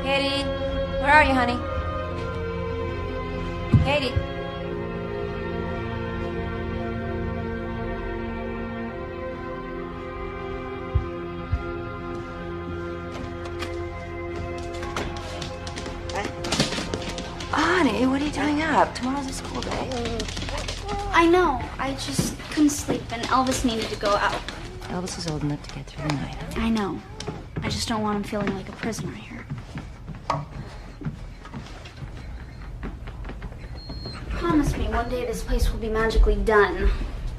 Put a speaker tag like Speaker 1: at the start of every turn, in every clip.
Speaker 1: Katie, where are you, honey? Katie. Honey, what are you doing up? Tomorrow's a school day.
Speaker 2: I know. I just couldn't sleep, and Elvis needed to go out.
Speaker 1: Elvis is old enough to get through the night.
Speaker 2: I know. I just don't want him feeling like a prisoner here. Promise me one day this place will be magically done.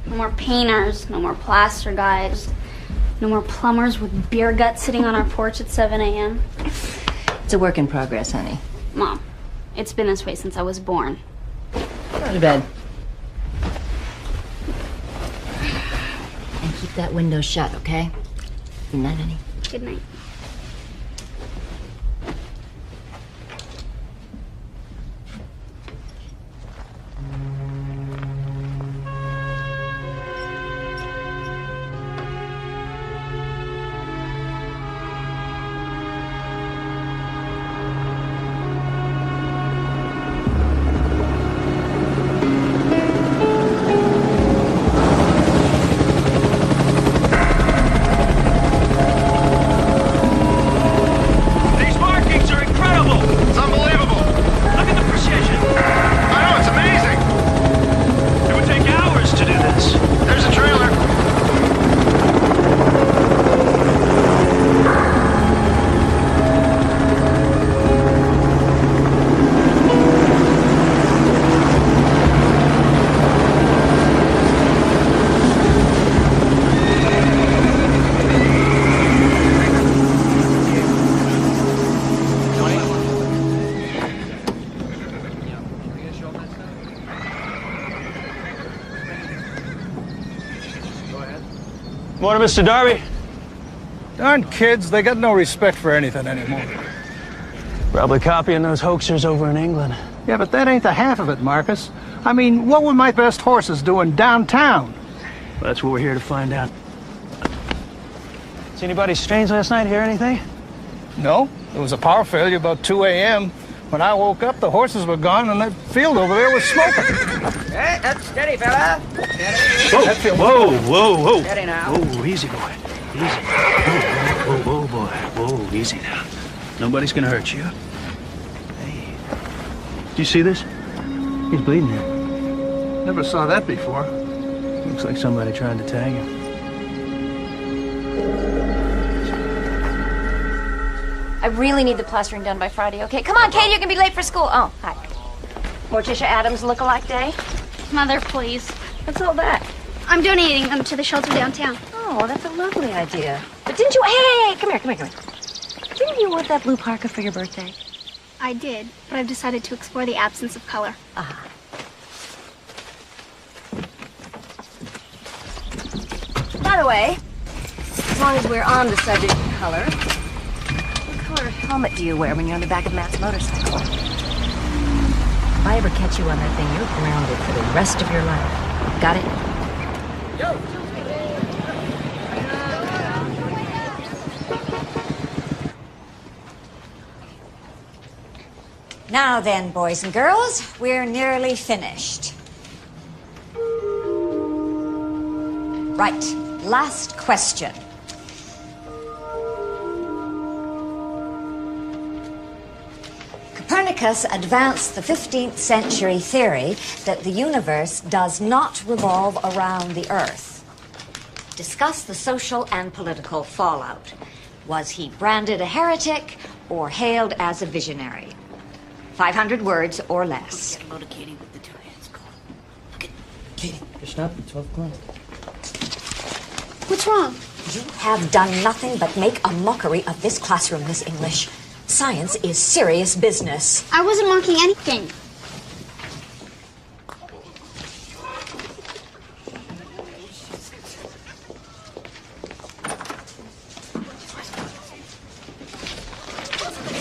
Speaker 2: No more painters, no more plaster guys, no more plumbers with beer guts sitting on our porch at 7 a.m.
Speaker 1: It's a work in progress, honey.
Speaker 2: Mom, it's been this way since I was born.
Speaker 1: Go to bed. And keep that window shut, okay? Good night, honey.
Speaker 2: Good night.
Speaker 3: Morning, Mr. Darby.
Speaker 4: Darn kids, they got no respect for anything anymore.
Speaker 3: Probably copying those hoaxers over in England.
Speaker 4: Yeah, but that ain't the half of it, Marcus. I mean, what were my best horses doing downtown?
Speaker 3: Well, that's what we're here to find out. See anybody strange last night? Hear anything?
Speaker 4: No, there was a power failure about 2 a.m. When I woke up, the horses were gone and that field over there was smoking.
Speaker 5: Hey, that's steady, fella. Steady.
Speaker 3: Whoa.
Speaker 5: Steady now.
Speaker 3: Whoa, easy, boy. Easy. Whoa, boy. Whoa, easy now. Nobody's gonna hurt you. Hey. Did you see this? He's bleeding here.
Speaker 4: Never saw that before.
Speaker 3: Looks like somebody tried to tag him.
Speaker 1: I really need the plastering done by Friday, okay? Come on, Katie, you're gonna be late for school. Oh, hi. Morticia Adams look-alike day?
Speaker 2: Mother, please.
Speaker 1: What's all that?
Speaker 2: I'm donating them to the shelter downtown.
Speaker 1: Oh, that's a lovely idea. But didn't you... Hey, come here. Didn't you want that blue parka for your birthday?
Speaker 2: I did, but I've decided to explore the absence of color.
Speaker 1: Ah. By the way, as long as we're on the subject of color, what color helmet do you wear when you're on the back of Matt's motorcycle? If I ever catch you on that thing, you're grounded for the rest of your life. Got it?
Speaker 5: Yo.
Speaker 6: Now then, boys and girls, we're nearly finished. Right, last question. Copernicus advanced the 15th century theory that the universe does not revolve around the Earth. Discuss the social and political fallout. Was he branded a heretic or hailed as a visionary? 500 words or less.
Speaker 5: Get a load of Katie with the two hands. Go on. Look at Katie. Just stop at 12 o'clock.
Speaker 2: What's wrong?
Speaker 6: You have done nothing but make a mockery of this classroom, Miss English. Science is serious business.
Speaker 2: I wasn't mocking anything.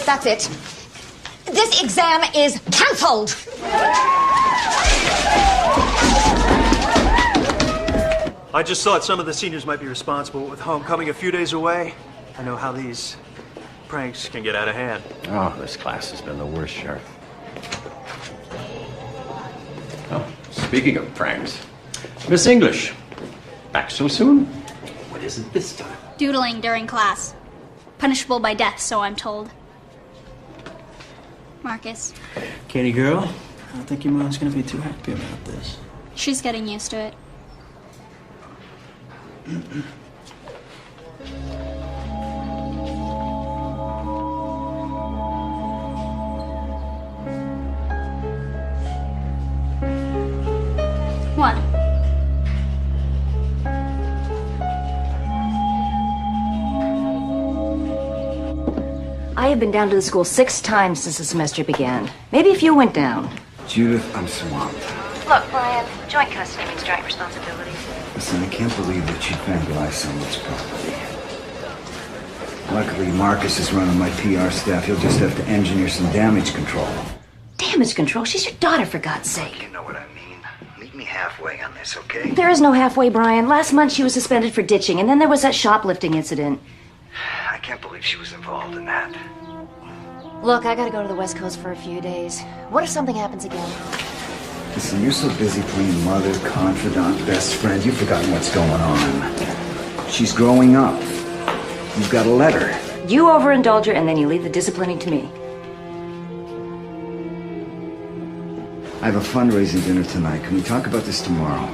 Speaker 6: That's it. This exam is cancelled.
Speaker 3: I just thought some of the seniors might be responsible with homecoming a few days away. I know how these Pranks can get out of hand.
Speaker 7: Oh, this class has been the worst, Sheriff. Oh, speaking of pranks, Miss English, back so soon? What is it this time?
Speaker 2: Doodling during class. Punishable by death, so I'm told. Marcus.
Speaker 3: Katie girl, I don't think your mom's gonna be too happy about this.
Speaker 2: She's getting used to it. What?
Speaker 1: I have been down to the school 6 times since the semester began. Maybe if you went down.
Speaker 8: Judith, I'm swamped.
Speaker 1: Look, Brian, joint custody means joint responsibilities.
Speaker 8: Listen, I can't believe that you'd vandalize someone's property. Luckily, Marcus is running my PR staff. He'll just have to engineer some damage control.
Speaker 1: Damage control? She's your daughter, for God's sake.
Speaker 8: You know what I mean. Meet me halfway on this, okay?
Speaker 1: There is no halfway, Brian. Last month she was suspended for ditching, and then there was that shoplifting incident.
Speaker 8: I can't believe she was involved in that.
Speaker 1: Look, I gotta go to the West Coast for a few days. What if something happens again?
Speaker 8: Listen, you're so busy playing mother, confidant, best friend, you've forgotten what's going on. She's growing up. You've got a letter.
Speaker 1: You overindulge her, and then you leave the disciplining to me.
Speaker 8: I have a fundraising dinner tonight. Can we talk about this tomorrow?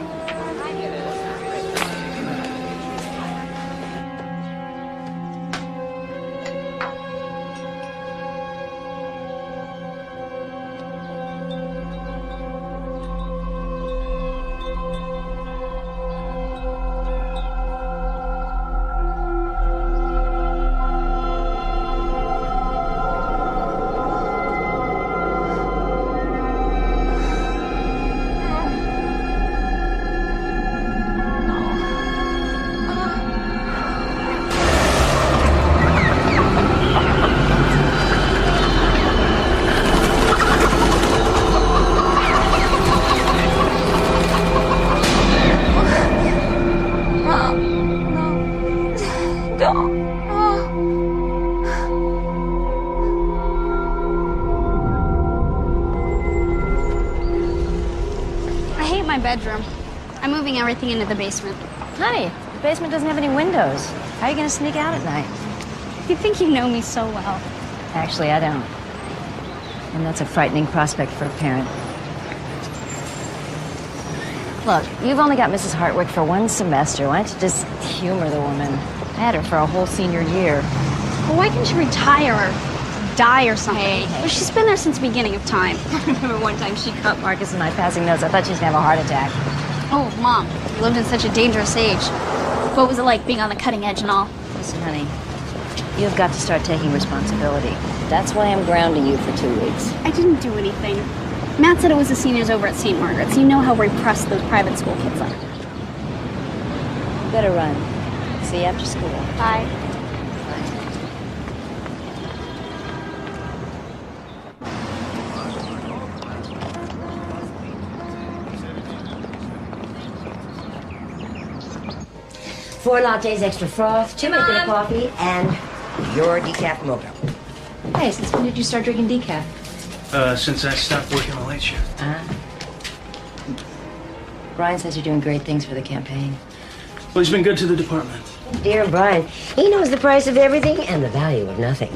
Speaker 2: Bedroom. I'm moving everything into the basement.
Speaker 1: Honey, the basement doesn't have any windows. How are you gonna sneak out at night?
Speaker 2: You think you know me so well.
Speaker 1: Actually, I don't. And that's a frightening prospect for a parent. Look, you've only got Mrs. Hartwick for 1 semester. Why don't you just humor the woman? I had her for a whole senior year.
Speaker 2: Well, why can't she retire or die or something?
Speaker 1: Hey.
Speaker 2: Well, she's been there since the beginning of time.
Speaker 1: I remember one time she caught Marcus and I passing notes. I thought she was gonna have a heart attack.
Speaker 2: Oh, Mom, you lived in such a dangerous age. What was it like being on the cutting edge and all?
Speaker 1: Listen, honey, you've got to start taking responsibility. That's why I'm grounding you for 2 weeks.
Speaker 2: I didn't do anything. Matt said it was the seniors over at St. Margaret's. You know how repressed those private school kids are.
Speaker 1: You better run. See you after school.
Speaker 2: Bye.
Speaker 5: Four lattes, extra froth, 2 minutes of coffee, and your decaf mocha.
Speaker 1: Hey, since when did you start drinking decaf?
Speaker 3: Since I stopped working the late shift.
Speaker 1: Brian says you're doing great things for the campaign.
Speaker 3: Well, he's been good to the department.
Speaker 5: Dear Brian, he knows the price of everything and the value of nothing.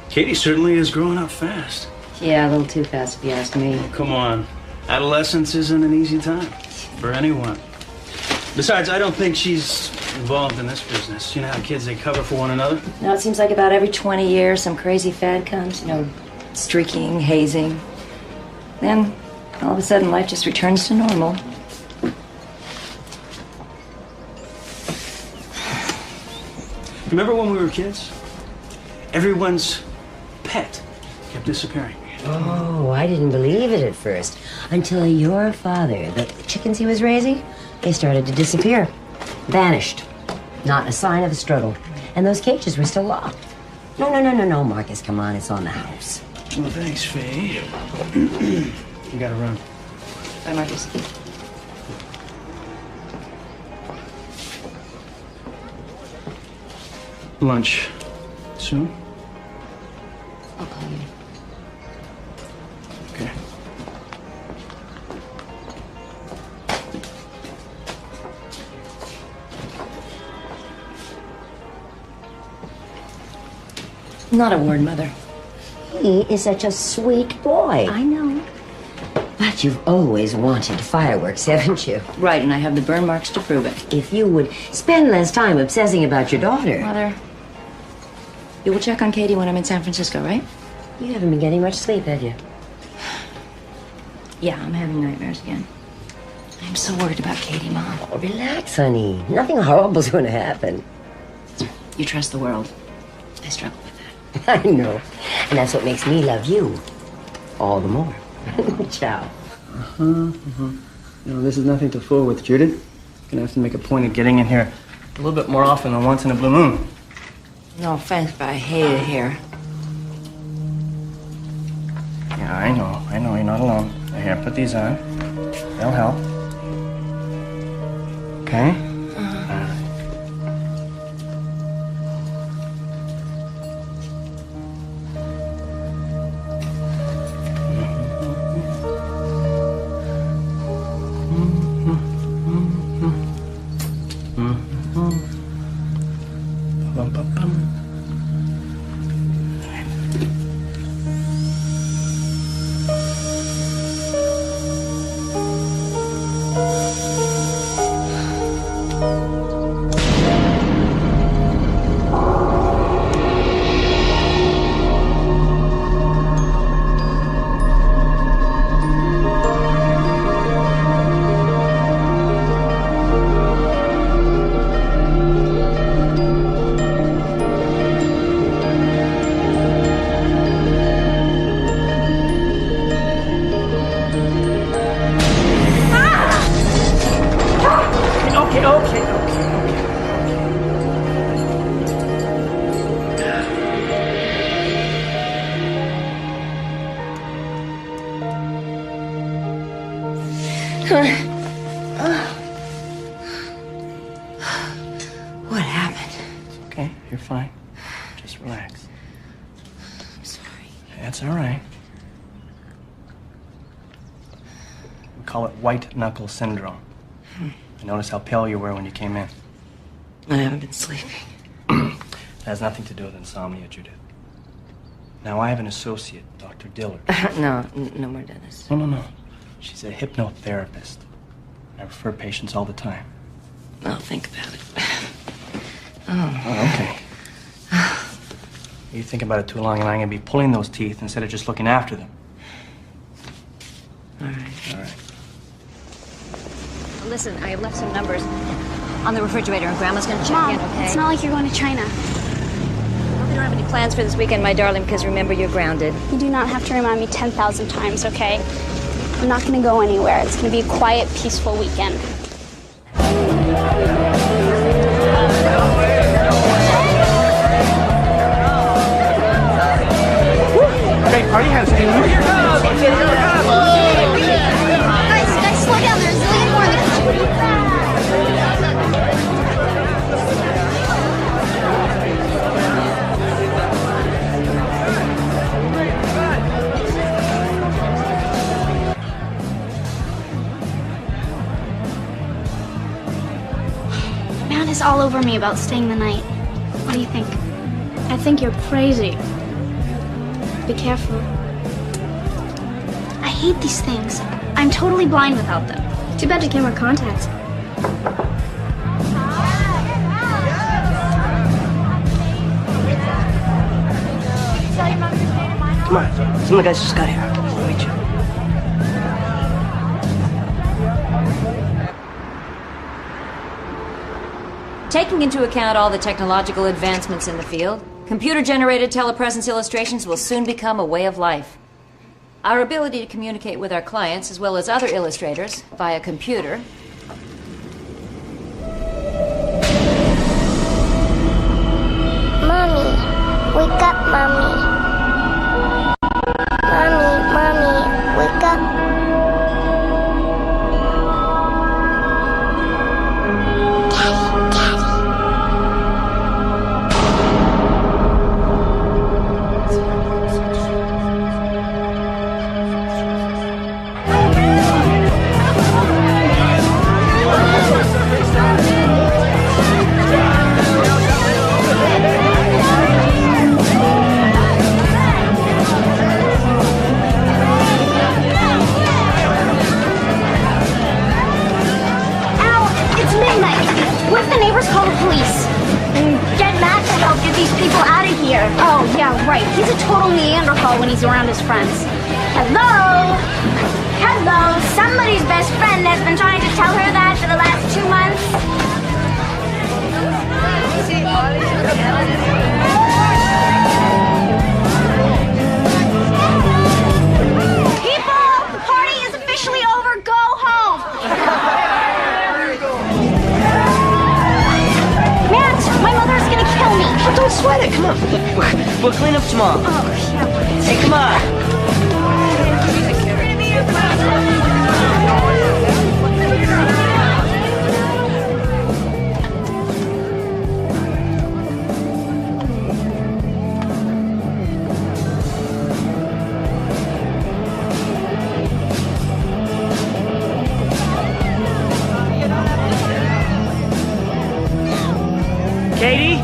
Speaker 3: Katie certainly is growing up fast.
Speaker 1: Yeah, a little too fast if you ask me.
Speaker 3: Come on. Adolescence isn't an easy time for anyone. Besides, I don't think she's involved in this business. You know how kids, they cover for one another?
Speaker 1: No, it seems like about every 20 years some crazy fad comes, you know, streaking, hazing. Then, all of a sudden, life just returns to normal.
Speaker 3: Remember when we were kids? Everyone's pet kept disappearing.
Speaker 5: Oh, I didn't believe it at first. Until your father, the chickens he was raising, they started to disappear. Vanished. Not a sign of a struggle. And those cages were still locked. No, Marcus, come on, it's on the house.
Speaker 3: Well, thanks, Faye. You gotta run.
Speaker 1: Bye, Marcus.
Speaker 3: lunch soon?
Speaker 5: I'll call you.
Speaker 3: Okay.
Speaker 5: Not a word, Mother. He is such a sweet boy.
Speaker 1: I know.
Speaker 5: But you've always wanted fireworks, haven't you?
Speaker 1: Right, and I have the burn marks to prove it.
Speaker 5: If you would spend less time obsessing about your daughter.
Speaker 1: Mother, you will check on Katie when I'm in San Francisco, right?
Speaker 5: You haven't been getting much sleep, have you?
Speaker 1: Yeah, I'm having nightmares again. I'm so worried about Katie, Mom.
Speaker 5: Oh, relax, honey. Nothing horrible's going to happen.
Speaker 1: You trust the world. I struggle with that.
Speaker 5: I know. And that's what makes me love you all the more. Ciao.
Speaker 3: You know, this is nothing to fool with, Judith. You're gonna have to make a point of getting in here a little bit more often than once in a blue moon.
Speaker 1: No offense, but I hate it here.
Speaker 3: Yeah, I know, you're not alone. Here, put these on. They'll help. Okay?
Speaker 1: What happened?
Speaker 3: Okay, you're fine. Just relax.
Speaker 1: I'm sorry.
Speaker 3: That's all right. We call it white knuckle syndrome. I noticed how pale you were when you came in.
Speaker 1: I haven't been sleeping.
Speaker 3: It has nothing to do with insomnia, Judith. Now, I have an associate, Dr. Dillard.
Speaker 1: No more Dennis.
Speaker 3: No. She's a hypnotherapist. I refer patients all the time.
Speaker 1: I'll think about it.
Speaker 3: Oh, okay. You think about it too long, and I'm going to be pulling those teeth instead of just looking after them.
Speaker 1: All right.
Speaker 3: All right.
Speaker 1: Listen, I have left some numbers on the refrigerator, and Grandma's gonna check
Speaker 2: Mom,
Speaker 1: in, okay?
Speaker 2: it's not like you're going to China.
Speaker 1: Well, we don't have any plans for this weekend, my darling, because remember, you're grounded.
Speaker 2: You do not have to remind me 10,000 times, okay? I'm not going to go anywhere. It's going to be a quiet, peaceful weekend.
Speaker 3: Great party has been.
Speaker 2: Guys, slow down. There's a zillion more in the kitchen. Man is all over me about staying the night. What do you think? I think you're crazy. Be careful. I hate these things. I'm totally blind without them. Too bad you can't wear contacts.
Speaker 3: Come on. Some of the guys just got here. I'll meet you.
Speaker 1: Taking into account all the technological advancements in the field, computer-generated telepresence illustrations will soon become a way of life. Our ability to communicate with our clients, as well as other illustrators, via computer,
Speaker 9: Mommy, wake up, Mommy. Mommy, wake up. Daddy.
Speaker 2: right. He's a total Neanderthal when he's around his friends. Hello? Hello? Somebody's best friend has been trying to tell her that for the last 2 months. People, the party is officially over. Go home. Matt, my mother's gonna kill me.
Speaker 10: Oh, don't sweat it. Come on. We'll clean up tomorrow.
Speaker 2: Oh, yeah.
Speaker 10: Hey, come on. Katie?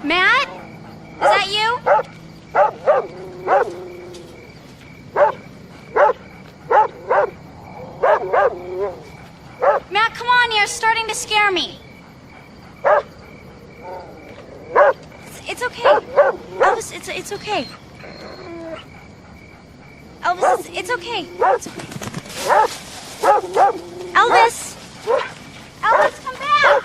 Speaker 2: Matt? Is that you? Matt, come on, you're starting to scare me. It's okay. Elvis, it's okay. Elvis, it's okay. It's okay. Elvis! Elvis, come back!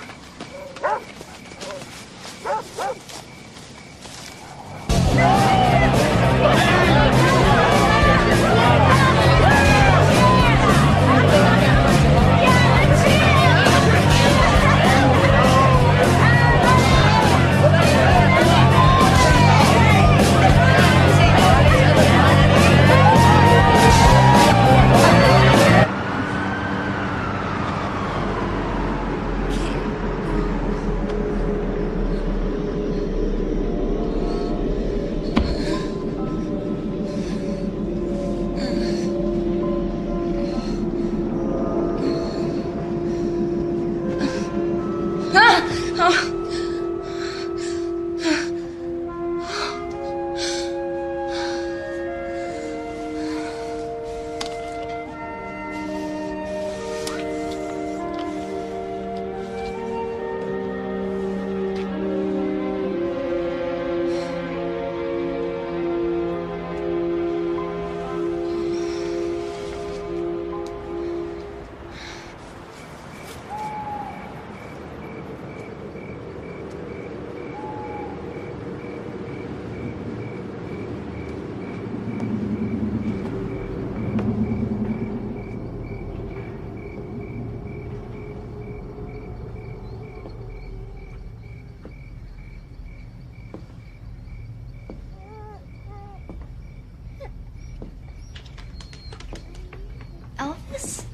Speaker 2: Elvis?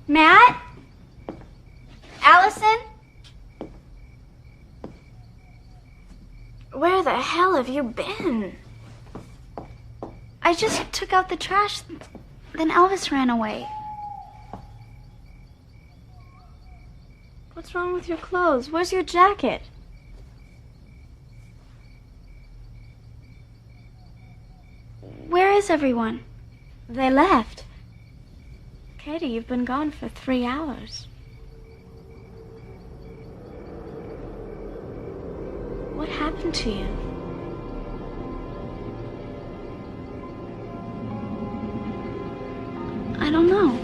Speaker 2: Matt? Allison? Where the hell have you been? I just took out the trash, then Elvis ran away. What's wrong with your clothes? Where's your jacket? Where is everyone? They left. Katie, you've been gone for 3 hours. What happened to you? I don't know.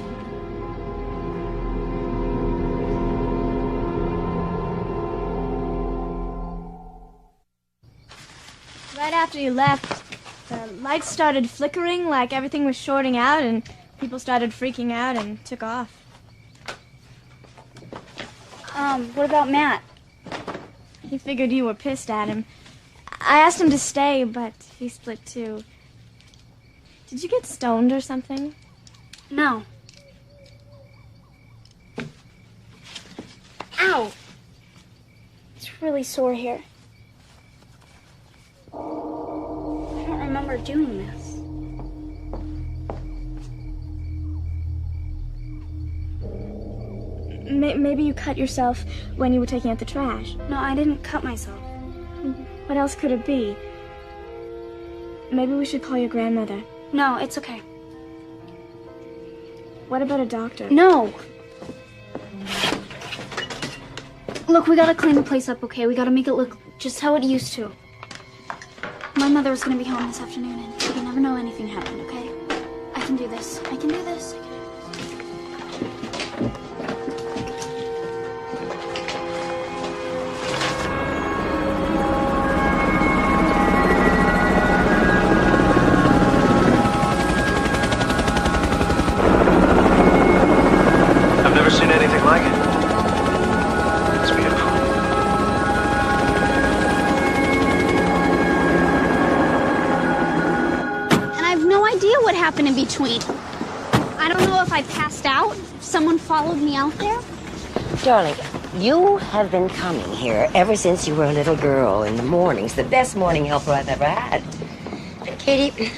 Speaker 11: Right after you left, the lights started flickering like everything was shorting out, and people started freaking out and took off.
Speaker 2: What about Matt?
Speaker 11: He figured you were pissed at him. I asked him to stay, but he split too. Did you get stoned or something?
Speaker 2: No. Ow! It's really sore here. I don't remember doing this.
Speaker 11: Maybe you cut yourself when you were taking out the trash.
Speaker 2: No, I didn't cut myself.
Speaker 11: What else could it be? Maybe we should call your grandmother.
Speaker 2: No, it's okay.
Speaker 11: What about a doctor?
Speaker 2: No! Look, we gotta clean the place up, okay? We gotta make it look just how it used to. My mother was gonna be home this afternoon, and you never know anything happened, okay? I can do this. I can do this.
Speaker 3: I've never seen anything like it. It's beautiful.
Speaker 2: And I have no idea what happened in between. I don't know if I passed out, if someone followed me out there.
Speaker 5: Darling, you have been coming here ever since you were a little girl in the mornings. The best morning helper I've ever had. And Katie,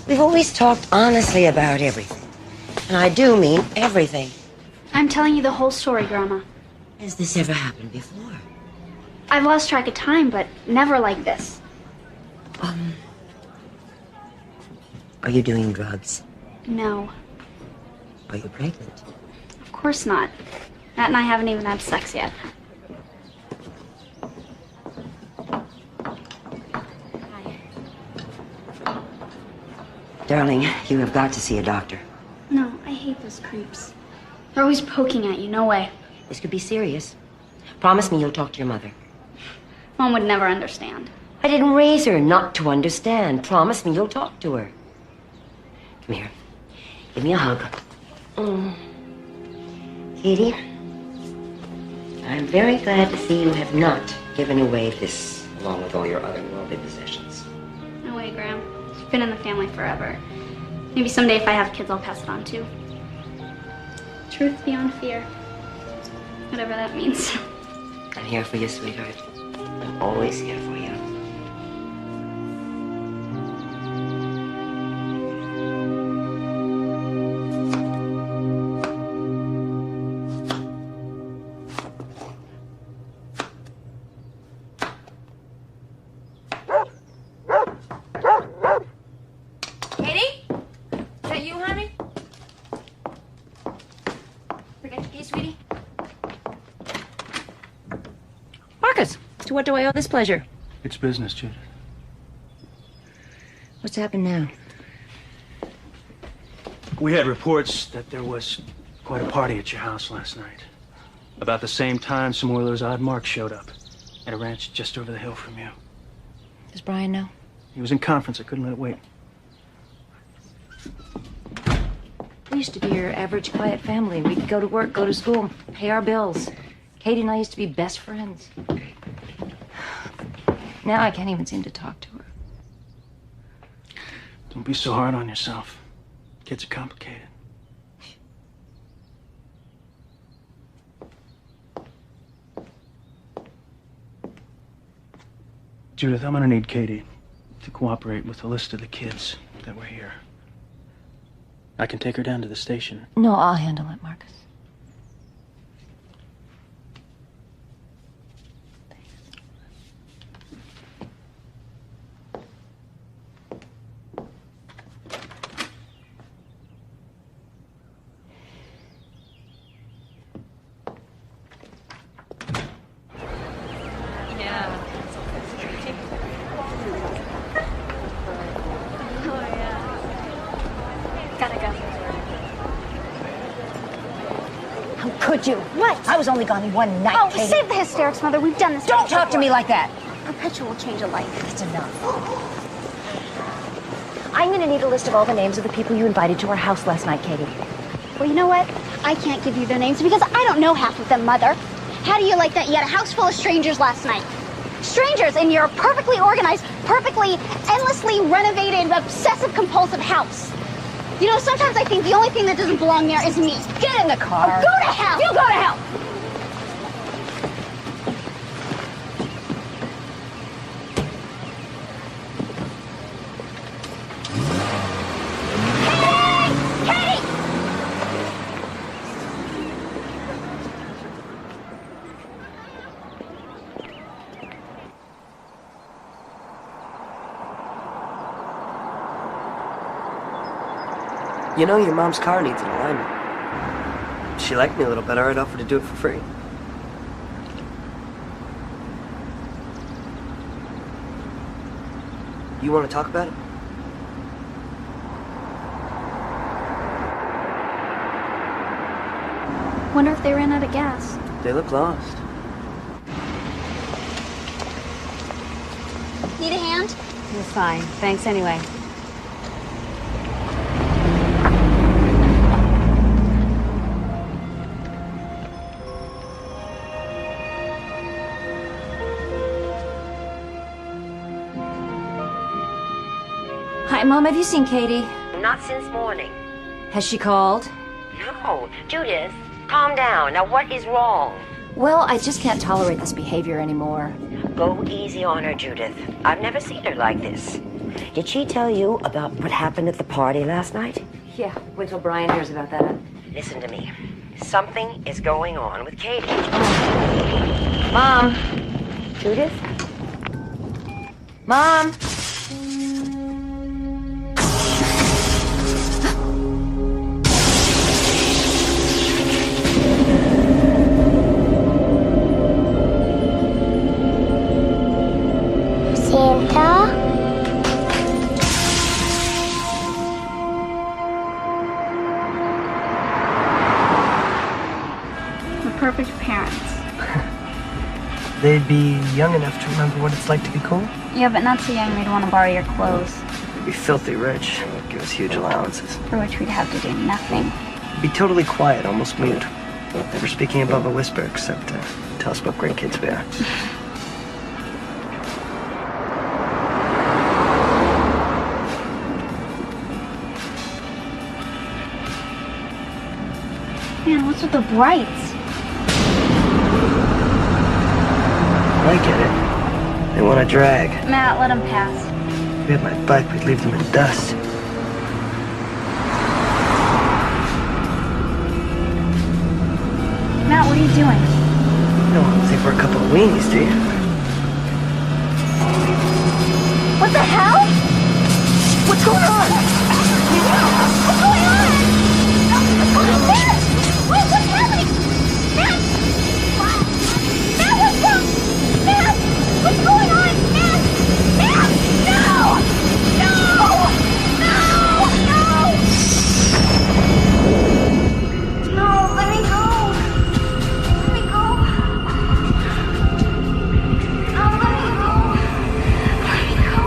Speaker 5: we've always talked honestly about everything. And I do mean everything.
Speaker 2: I'm telling you the whole story, Grandma.
Speaker 5: Has this ever happened before?
Speaker 2: I've lost track of time, but never like this.
Speaker 5: Are you doing drugs?
Speaker 2: No,
Speaker 5: Are you pregnant?
Speaker 2: of course not. Matt and I haven't even had sex yet.
Speaker 5: Darling, you have got to see a doctor.
Speaker 2: No, I hate those creeps. They're always poking at you, no way.
Speaker 5: This could be serious. Promise me you'll talk to your mother.
Speaker 2: Mom would never understand.
Speaker 5: I didn't raise her not to understand. Promise me you'll talk to her. Come here. Give me a hug. Katie, I'm very glad to see you have not given away this, along with all your other worldly possessions.
Speaker 2: No way, Graham. It's been in the family forever. Maybe someday if I have kids, I'll pass it on too. Truth beyond fear. Whatever that means.
Speaker 5: I'm here for you, sweetheart. I'm always here for you.
Speaker 1: Katie? Is that you, honey? Forget your key, sweetie?
Speaker 5: Marcus, to what do I owe this pleasure?
Speaker 3: It's business, Judith.
Speaker 5: What's happened now?
Speaker 3: We had reports that there was quite a party at your house last night. About the same time, some more of those odd marks showed up at a ranch just over the hill from you.
Speaker 5: Does Brian know?
Speaker 3: He was in conference. I couldn't let it wait.
Speaker 5: We used to be your average quiet family. We'd go to work, go to school, pay our bills. Katie and I used to be best friends. Now I can't even seem to talk to her.
Speaker 3: Don't be so hard on yourself. Kids are complicated. Judith, I'm gonna need Katie to cooperate with the list of the kids that were here. I can take her down to the station.
Speaker 5: No, I'll handle it, Marcus.
Speaker 6: Could you? What? I was only gone one night,
Speaker 2: Oh,
Speaker 6: Katie.
Speaker 2: save the hysterics, Mother. We've done this.
Speaker 6: Don't talk to me like that.
Speaker 2: Perpetual change of life.
Speaker 6: That's enough. I'm going to need a list of all the names of the people you invited to our house last night, Katie.
Speaker 2: Well, you know what? I can't give you their names because I don't know half of them, Mother. How do you like that? You had a house full of strangers last night. Strangers in your perfectly organized, perfectly, endlessly renovated, obsessive-compulsive house. You know, sometimes I think the only thing that doesn't belong there is me.
Speaker 1: Get in the car.
Speaker 2: Oh, go to hell!
Speaker 1: You go to hell!
Speaker 10: You know, your mom's car needs an alignment. If she liked me a little better, I'd offer to do it for free. You want to talk about it?
Speaker 2: Wonder if they ran out of gas.
Speaker 10: They look lost.
Speaker 2: Need a hand?
Speaker 1: You're fine. Thanks anyway. Hi, Mom. Have you seen Katie?
Speaker 5: Not since morning.
Speaker 1: Has she called?
Speaker 5: No. Judith, calm down. Now, what is wrong?
Speaker 1: Well, I just can't tolerate this behavior anymore.
Speaker 5: Go easy on her, Judith. I've never seen her like this. Did she tell you about what happened at the party last night?
Speaker 1: Yeah, wait till Brian hears about that.
Speaker 5: Listen to me. Something is going on with Katie. Mom? Judith? Mom?
Speaker 9: Santa?
Speaker 2: We're perfect parents.
Speaker 10: They'd be young enough to remember what it's like to be cool.
Speaker 2: Yeah, but not so young they'd want to borrow your clothes.
Speaker 10: They'd be filthy rich. Give us huge allowances.
Speaker 2: For which we'd have to do nothing.
Speaker 10: Be totally quiet, almost mute. Never speaking above a whisper except tell us what great kids we are.
Speaker 2: Man, what's with the brights?
Speaker 10: I get it. They want to drag.
Speaker 2: Matt, let him pass.
Speaker 10: If we had my bike, we'd leave them in dust.
Speaker 2: Matt, what are you doing?
Speaker 10: You don't think we're a couple of weenies, do you?
Speaker 2: What the hell? What's going on? What's going on? Matt! What's happening? Matt! Matt, what's wrong? Matt! What's going on? Matt! Matt! No! No! No! No! No, let me go. Let me go. No, let me go. Let me go.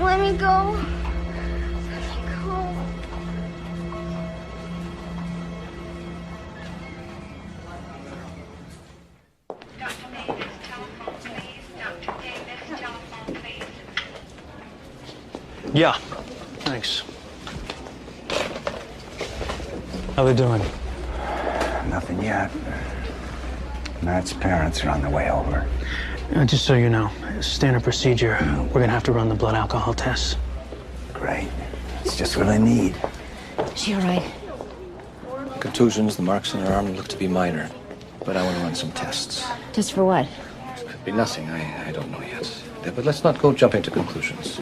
Speaker 2: Let me go.
Speaker 3: Yeah, thanks. How they doing?
Speaker 8: Nothing yet. Matt's parents are on their way over.
Speaker 3: Just so you know, standard procedure, we're gonna have to run the blood alcohol tests.
Speaker 8: Great. It's just what I need.
Speaker 1: Is she all right?
Speaker 7: Contusions, the marks on her arm look to be minor, but I want to run some tests.
Speaker 1: Just for what?
Speaker 7: Could be nothing, I don't know yet. But let's not go jumping to conclusions.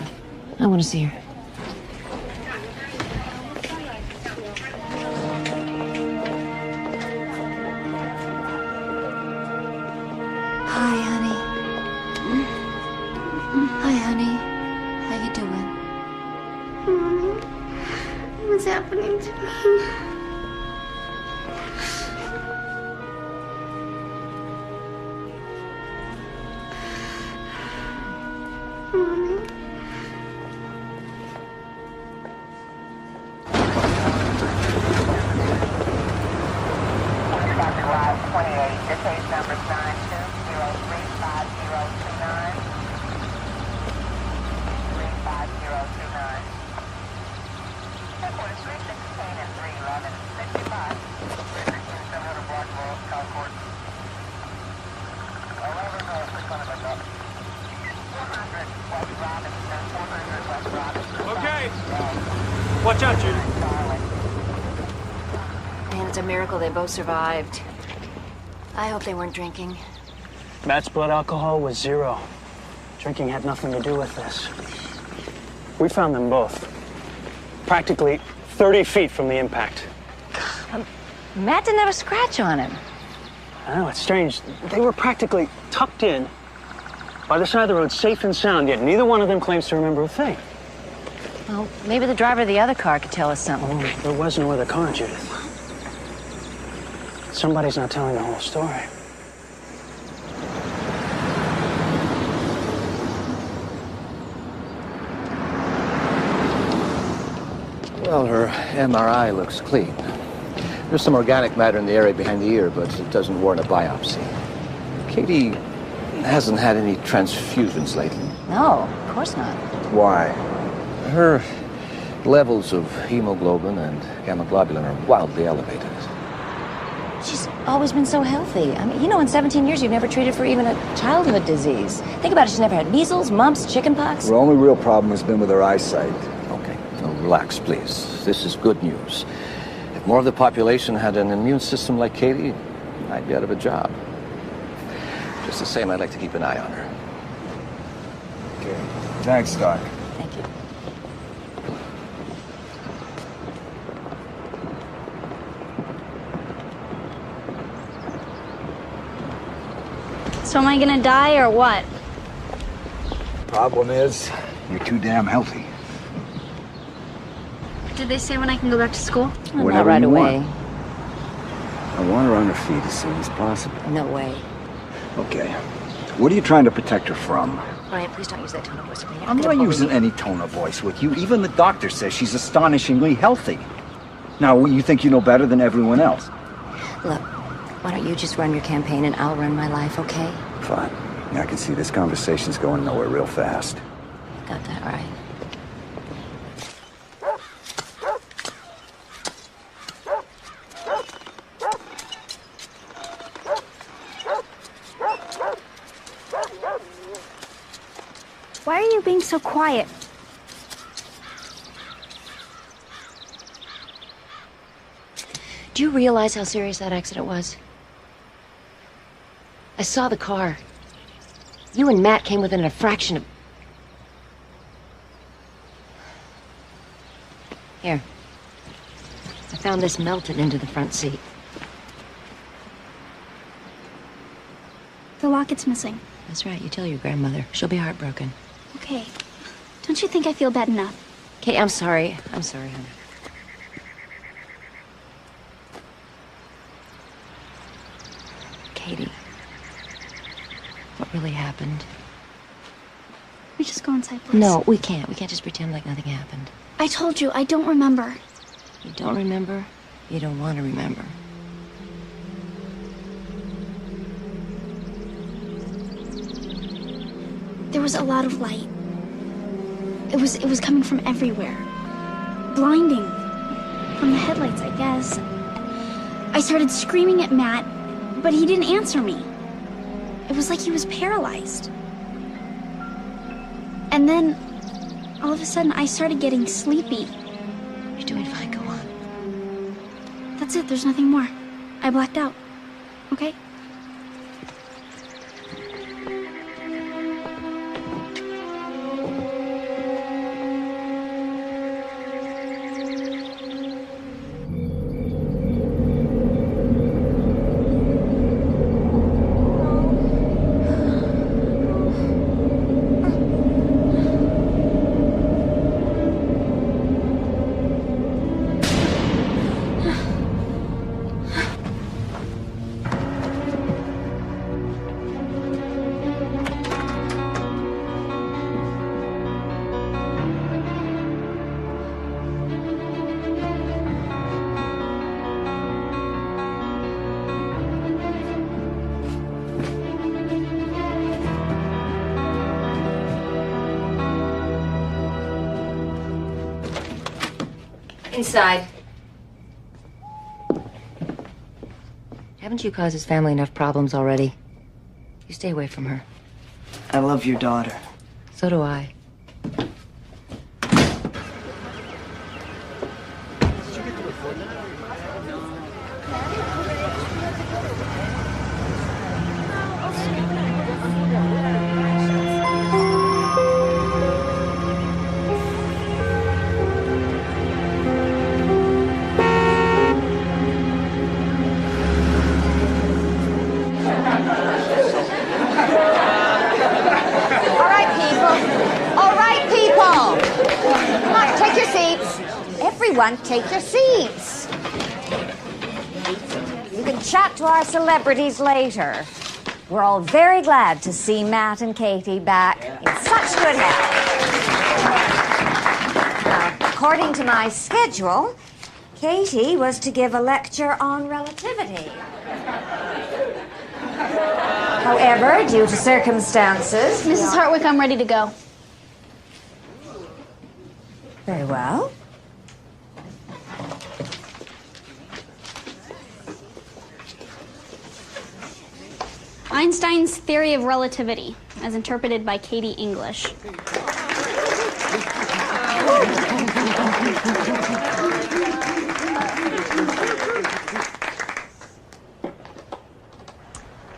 Speaker 1: I want to see her. It's a miracle they both survived. I hope they weren't drinking.
Speaker 3: Matt's blood alcohol was 0. Drinking had nothing to do with this. We found them both. Practically 30 feet from the impact.
Speaker 1: Matt didn't have a scratch on him.
Speaker 3: I know, it's strange. They were practically tucked in by the side of the road, safe and sound, yet neither one of them claims to remember a thing.
Speaker 1: Well, maybe the driver of the other car could tell us something.
Speaker 3: Oh, there was no other car, Judith. Somebody's not telling the whole story.
Speaker 12: Well, her MRI looks clean. There's some organic matter in the area behind the ear, but it doesn't warrant a biopsy. Katie hasn't had any transfusions lately.
Speaker 1: No, of course not.
Speaker 12: Why? Her levels of hemoglobin and gamma globulin are wildly elevated.
Speaker 1: She's always been so healthy. I mean, you know, in 17 years, you've never treated for even a childhood disease. Think about it. She's never had measles, mumps, chickenpox.
Speaker 8: Her only real problem has been with her eyesight.
Speaker 12: Okay, so relax, please. This is good news. If more of the population had an immune system like Katie, I'd be out of a job. Just the same, I'd like to keep an eye on her.
Speaker 8: Okay. Thanks, Doc.
Speaker 1: Thank you.
Speaker 2: So am I gonna die or what?
Speaker 8: Problem is, you're too damn healthy.
Speaker 2: Did they say when I can go back to school?
Speaker 1: Well,
Speaker 8: Whenever
Speaker 1: not right
Speaker 8: you
Speaker 1: away.
Speaker 8: want. I want her on her feet as soon as possible.
Speaker 1: No way.
Speaker 8: Okay. What are you trying to protect her from?
Speaker 1: Ryan, please don't use that tone of voice with me.
Speaker 8: I'm not using any tone of voice with you. Even the doctor says she's astonishingly healthy. Now, you think you know better than everyone else?
Speaker 1: Look, why don't you just run your campaign and I'll run my life, okay?
Speaker 8: Fine. Yeah, I can see this conversation's going nowhere real fast.
Speaker 1: Got that right.
Speaker 2: Why are you being so quiet?
Speaker 1: Do you realize how serious that accident was? I saw the car. You and Matt came within a fraction of... Here. I found this melted into the front seat.
Speaker 2: The locket's missing.
Speaker 1: That's right, you tell your grandmother. She'll be heartbroken.
Speaker 2: Okay. Don't you think I feel bad enough?
Speaker 1: Kate, I'm sorry. I'm sorry, honey. Katie. What really happened?
Speaker 2: We just go inside, please.
Speaker 1: No, we can't. We can't just pretend like nothing happened.
Speaker 2: I told you, I don't remember.
Speaker 1: You don't remember? You don't want to remember.
Speaker 2: There was a lot of light. It was coming from everywhere. Blinding. From the headlights, I guess. I started screaming at Matt, but he didn't answer me. It was like he was paralyzed. And then, all of a sudden, I started getting sleepy.
Speaker 1: You're doing fine, go on.
Speaker 2: That's it, there's nothing more. I blacked out. Okay?
Speaker 1: Inside. Haven't you caused his family enough problems already? You stay away from her.
Speaker 10: I love your daughter.
Speaker 1: So do I.
Speaker 6: Everyone, take your seats. You can chat to our celebrities later. We're all very glad to see Matt and Katie back in such good health. Now, according to my schedule, Katie was to give a lecture on relativity. However, due to circumstances...
Speaker 2: Mrs. Hartwick, I'm ready to go.
Speaker 6: Very well.
Speaker 2: Einstein's theory of relativity, as interpreted by Katie English.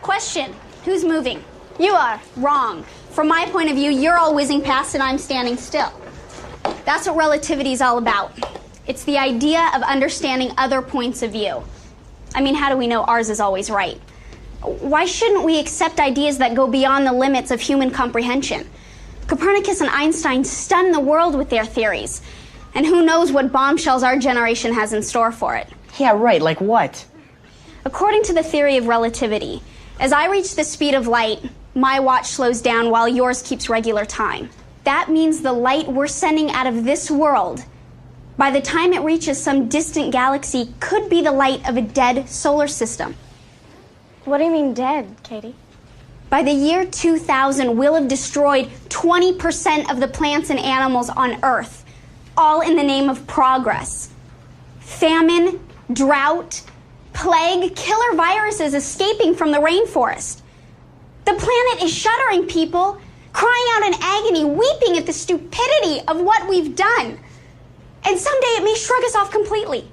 Speaker 2: Question, who's moving? You are. Wrong. From my point of view, you're all whizzing past and I'm standing still. That's what relativity is all about. It's the idea of understanding other points of view. I mean, how do we know ours is always right? Why shouldn't we accept ideas that go beyond the limits of human comprehension? Copernicus and Einstein stunned the world with their theories. And who knows what bombshells our generation has in store for it.
Speaker 13: Yeah, right, like what?
Speaker 2: According to the theory of relativity, as I reach the speed of light, my watch slows down while yours keeps regular time. That means the light we're sending out of this world, by the time it reaches some distant galaxy, could be the light of a dead solar system.
Speaker 11: What do you mean dead, Katie?
Speaker 2: By the year 2000, we'll have destroyed 20% of the plants and animals on Earth, all in the name of progress. Famine, drought, plague, killer viruses escaping from the rainforest. The planet is shuddering, people, crying out in agony, weeping at the stupidity of what we've done. And someday it may shrug us off completely,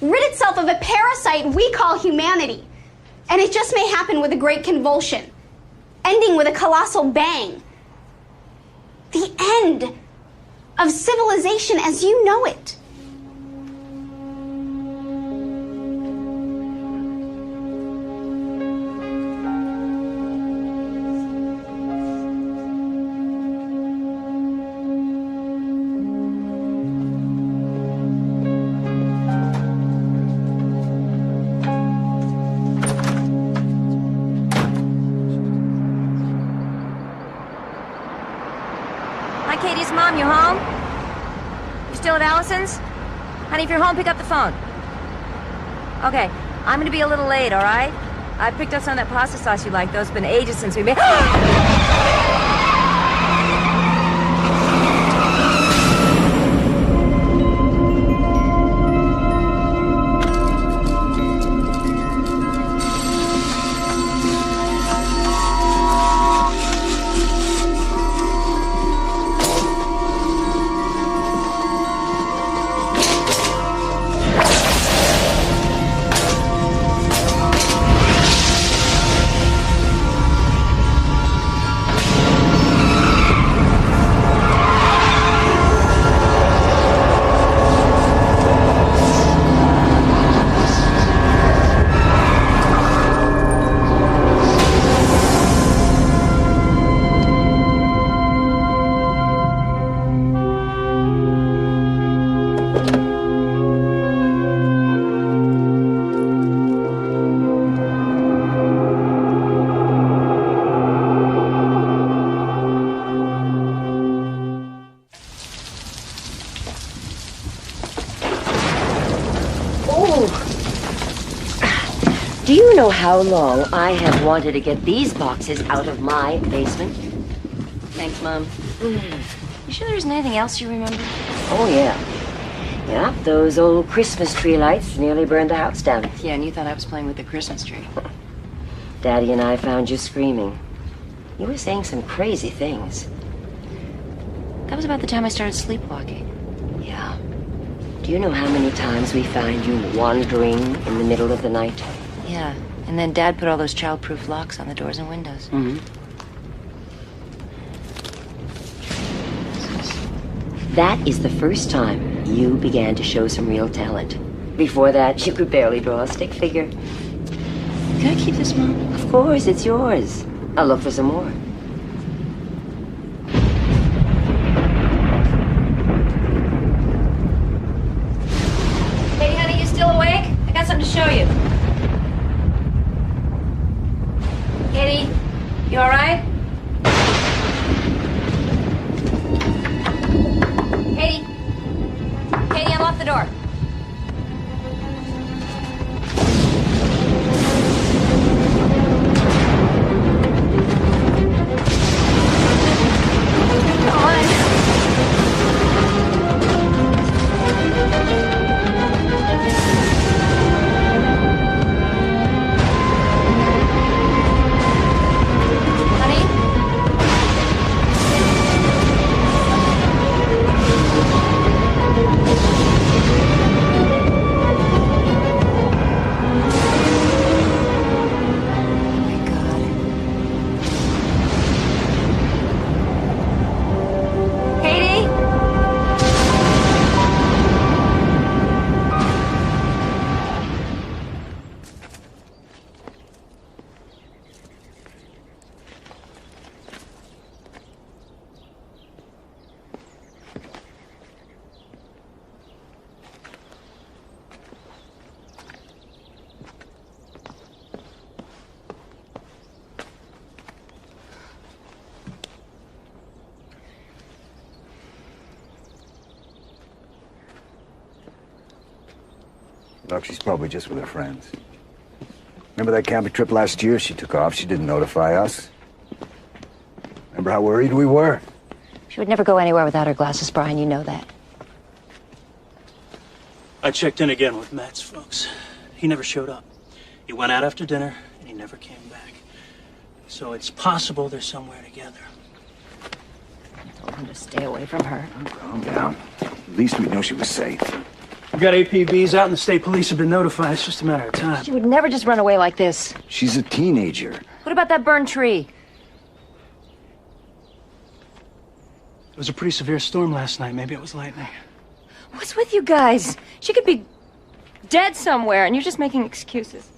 Speaker 2: rid itself of a parasite we call humanity. And it just may happen with a great convulsion, ending with a colossal bang. The end of civilization as you know it.
Speaker 1: Katie's mom, you home? You still at Allison's? Honey, if you're home, pick up the phone. Okay, I'm gonna be a little late, all right? I picked up some of that pasta sauce you like. Those have been ages since we made...
Speaker 5: Do you know how long I have wanted to get these boxes out of my basement?
Speaker 1: Thanks, Mom. You sure there isn't anything else you remember?
Speaker 5: Oh, yeah. Yeah, those old Christmas tree lights nearly burned the house down.
Speaker 1: Yeah, and you thought I was playing with the Christmas tree.
Speaker 5: Daddy and I found you screaming. You were saying some crazy things.
Speaker 1: That was about the time I started sleepwalking.
Speaker 5: Yeah. Do you know how many times we find you wandering in the middle of the night?
Speaker 1: Yeah, and then Dad put all those child-proof locks on the doors and windows.
Speaker 5: Mm-hmm. That is the first time you began to show some real talent. Before that, you could barely draw a stick figure.
Speaker 1: Can I keep this, Mom?
Speaker 5: Of course, it's yours. I'll look for some more.
Speaker 1: Hey, honey, you still awake? I got something to show you. Katie, you all right? Katie? Katie, unlock the door.
Speaker 8: Look, she's probably just with her friends. Remember that camping trip last year? She took off. She didn't notify us. Remember how worried we were?
Speaker 1: She would never go anywhere without her glasses, Brian. You know that.
Speaker 3: I checked in again with Matt's folks. He never showed up. He went out after dinner, and he never came back. So it's possible they're somewhere together.
Speaker 1: I told him to stay away from her.
Speaker 8: Calm down. At least we know she was safe.
Speaker 3: We've got APBs out, and the state police have been notified. It's just a matter of time.
Speaker 1: She would never just run away like this.
Speaker 8: She's a teenager.
Speaker 1: What about that burned tree?
Speaker 3: It was a pretty severe storm last night. Maybe it was lightning.
Speaker 1: What's with you guys? She could be dead somewhere, and you're just making excuses.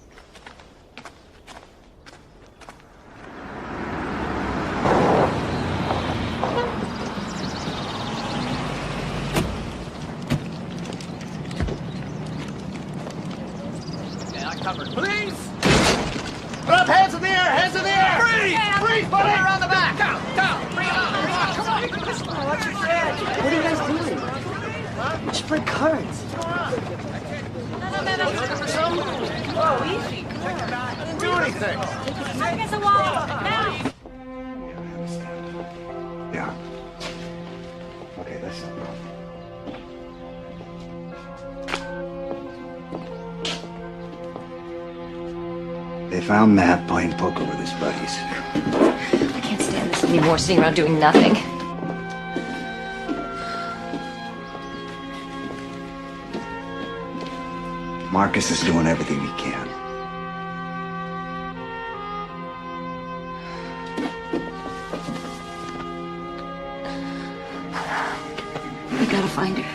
Speaker 4: Covered. Please! Put up, hands in the air, hands in the air! Freeze! Freeze, buddy! Around the back! Down, down! Bring it on, come on!
Speaker 10: What are you guys doing? We should play cards.
Speaker 4: Oh, easy. I didn't do anything.
Speaker 11: Against the wall! Now!
Speaker 8: Yeah. Okay, that's not wrong. They found Matt playing poker with his buddies.
Speaker 1: I can't stand this anymore, sitting around doing nothing.
Speaker 8: Marcus is doing everything he can.
Speaker 1: We gotta find her.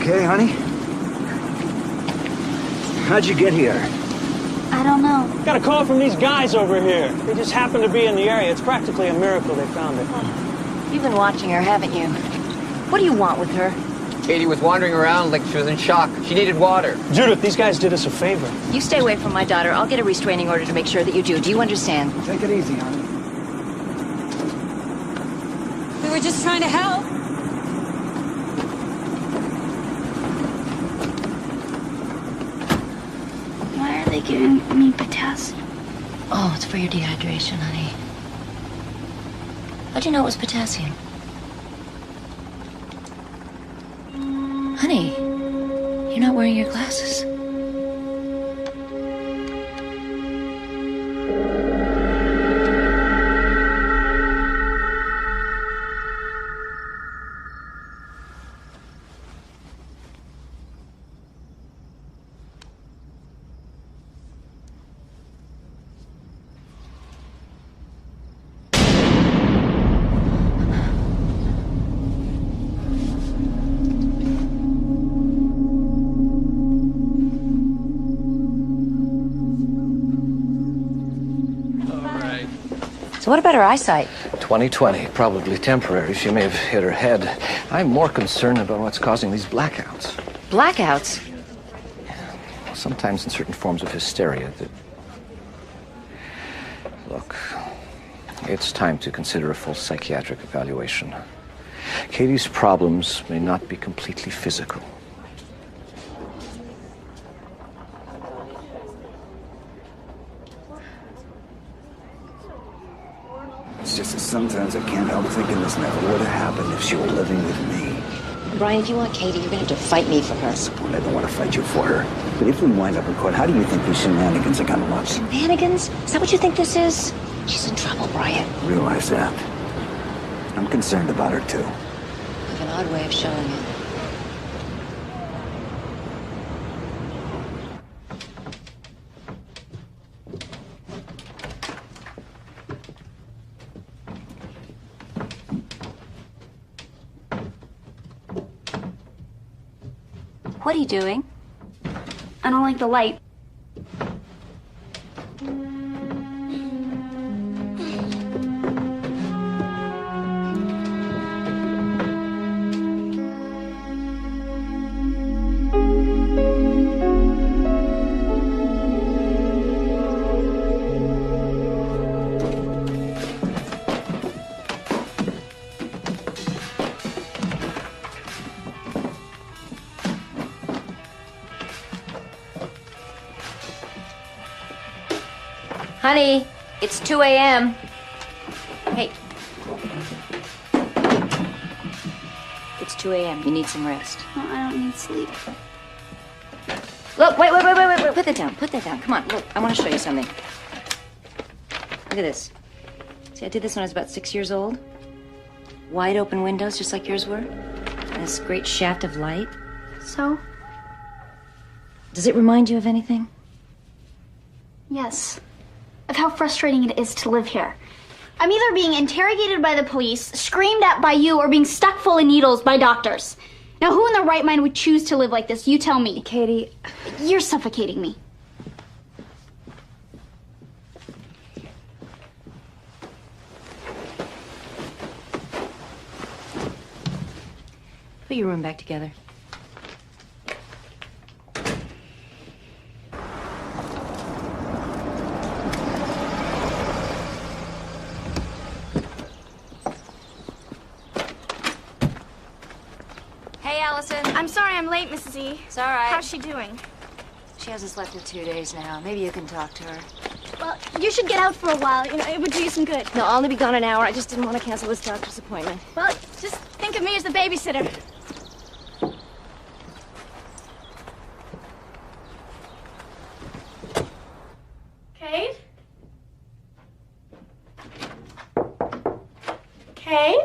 Speaker 8: okay, honey? How'd you get here?
Speaker 2: I don't know.
Speaker 3: Got a call from these guys over here. They just happened to be in the area. It's practically a miracle they found it.
Speaker 1: You've been watching her, haven't you? What do you want with her?
Speaker 13: Katie was wandering around like she was in shock. She needed water.
Speaker 3: Judith, these guys did us a favor.
Speaker 1: You stay away from my daughter. I'll get a restraining order to make sure that you do. Do you understand?
Speaker 8: Take it easy, honey.
Speaker 6: We were just trying to help.
Speaker 2: Why are they giving me potassium?
Speaker 1: Oh, it's for your dehydration, honey. How'd you know it was potassium? Honey, you're not wearing your glasses. So what about her eyesight?
Speaker 12: 20/20, probably temporary. She may have hit her head. I'm more concerned about what's causing these blackouts.
Speaker 1: Blackouts?
Speaker 12: Sometimes in certain forms of hysteria that... Look, it's time to consider a full psychiatric evaluation. Katie's problems may not be completely physical.
Speaker 8: It's just that sometimes I can't help thinking this never would have happened if she were living with me.
Speaker 1: Brian, if you want Katie, you're going to have to fight me for her.
Speaker 8: I don't want to fight you for her. But if we wind up in court, how do you think these shenanigans are going to look?
Speaker 1: Shenanigans? Is that what you think this is? She's in trouble, Brian.
Speaker 8: Realize that. I'm concerned about her, too.
Speaker 1: You have an odd way of showing it. What are you doing?
Speaker 2: I don't like the light.
Speaker 1: Honey, it's 2 a.m. Hey. It's 2 a.m. You need some rest.
Speaker 2: No, I don't need sleep.
Speaker 1: Look, wait. Put that down. Put that down. Come on, look. I want to show you something. Look at this. See, I did this when I was about 6 years old. Wide open windows, just like yours were. And this great shaft of light.
Speaker 2: So?
Speaker 1: Does it remind you of anything?
Speaker 2: Yes. Of how frustrating it is to live here. I'm either being interrogated by the police, screamed at by you, or being stuck full of needles by doctors. Now, who in their right mind would choose to live like this? You tell me.
Speaker 1: Katie.
Speaker 2: You're suffocating me.
Speaker 1: Put your room back together.
Speaker 11: I'm sorry I'm late, Mrs. E.
Speaker 1: It's all right.
Speaker 11: How's she doing?
Speaker 1: She hasn't slept in 2 days now. Maybe you can talk to her.
Speaker 11: Well, you should get out for a while. You know, it would do you some good.
Speaker 1: No, I'll only be gone an hour. I just didn't want to cancel this doctor's appointment.
Speaker 11: Well, just think of me as the babysitter. Kate? Kate?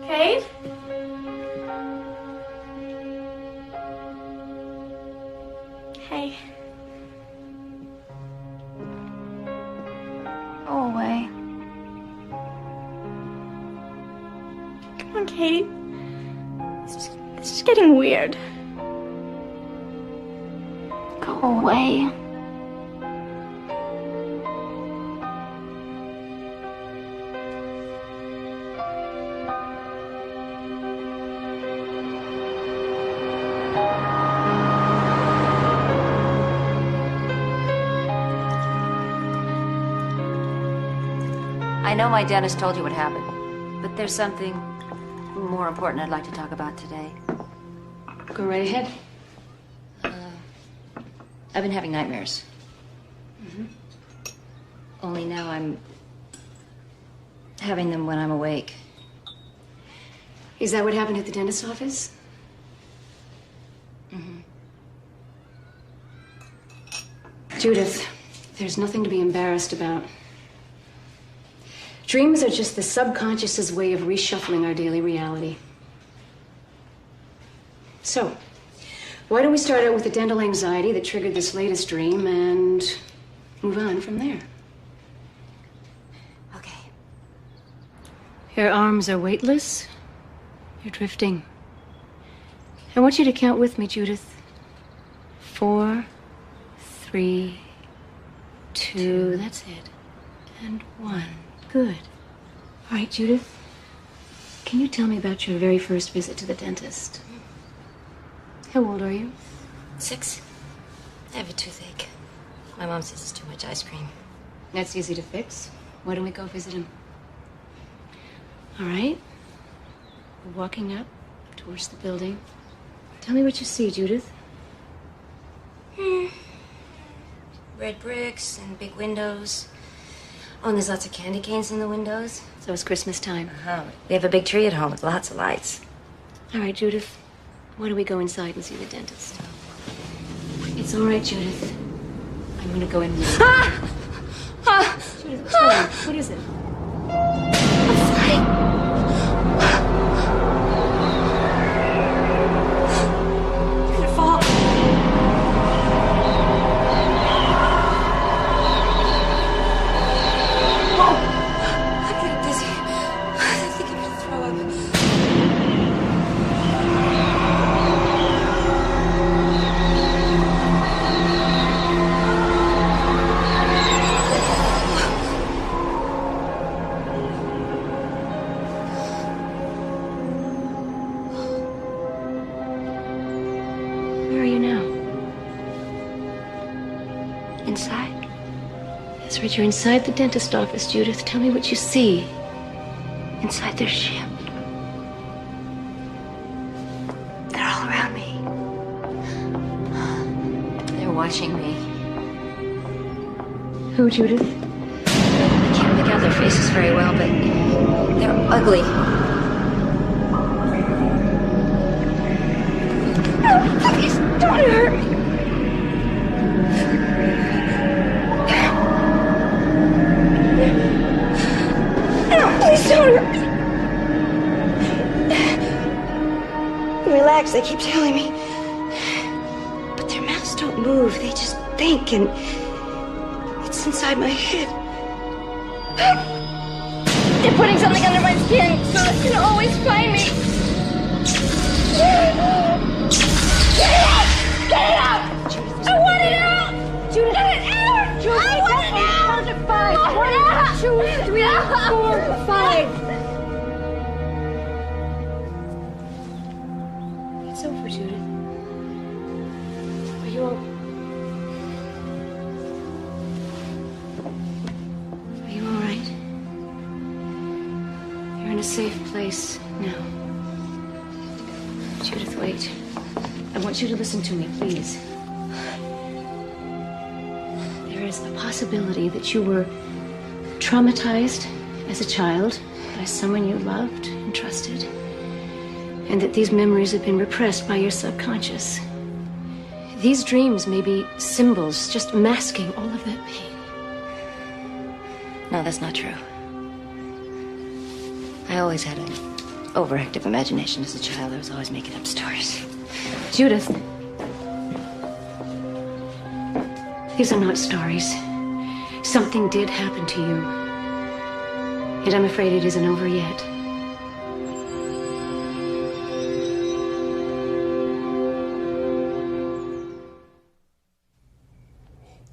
Speaker 11: Kate? Hey.
Speaker 2: Go away.
Speaker 11: on, Katie. It's just getting weird.
Speaker 2: Go away.
Speaker 1: I know my dentist told you what happened, but there's something more important I'd like to talk about today.
Speaker 5: Go right ahead.
Speaker 1: I've been having nightmares. Only now I'm having them when I'm awake.
Speaker 5: Is that what happened at the dentist's office? Judith, there's nothing to be embarrassed about. Dreams are just the subconscious's way of reshuffling our daily reality. So, why don't we start out with the dental anxiety that triggered this latest dream and move on from there?
Speaker 1: Okay.
Speaker 5: Your arms are weightless. You're drifting. I want you to count with me, Judith. 4, 3, 2, that's it. And 1. Good. All right, Judith. Can you tell me about your very first visit to the dentist? How old are you?
Speaker 1: 6. I have a toothache. My mom says it's too much ice cream.
Speaker 5: That's easy to fix. Why don't we go visit him? All right. We're walking up towards the building. Tell me what you see, Judith.
Speaker 1: Red bricks and big windows. Oh, and there's lots of candy canes in the windows.
Speaker 5: So it's Christmas time.
Speaker 1: We have a big tree at home with lots of lights.
Speaker 5: All right, Judith. Why don't we go inside and see the dentist? It's all right, Judith. I'm gonna go in with you. Judith, what's wrong? What is it?
Speaker 11: I'm flying. I'm gonna fall. I'm getting dizzy. I think I'm gonna throw up.
Speaker 5: Where are you now? Inside? That's right, you're inside the dentist office, Judith. Tell me what you see. Inside their ship.
Speaker 1: They're all around me. They're watching me.
Speaker 5: Who, Judith?
Speaker 1: I can't make out their faces very well, but they're ugly.
Speaker 11: No, please don't hurt me. No, please don't hurt me. Relax, they keep telling me. But their mouths don't move, they just think, and it's inside my head. They're putting something under my skin so they can always find me. Get it out! Get it out! Judith, I want it out! Judith, get it out! Judith, I want it out! Count to 5. 1, 2, 3, 4, 5.
Speaker 5: It's over, Judith. Are you all... Are you all right? You're in a safe place now. Judith, wait. I want you to listen to me, please. There is a possibility that you were traumatized as a child by someone you loved and trusted, and that these memories have been repressed by your subconscious. These dreams may be symbols just masking all of that pain.
Speaker 1: No, that's not true. I always had an overactive imagination as a child. I was always making up stories.
Speaker 5: Judith, these are not stories. Something did happen to you, and I'm afraid it isn't over yet.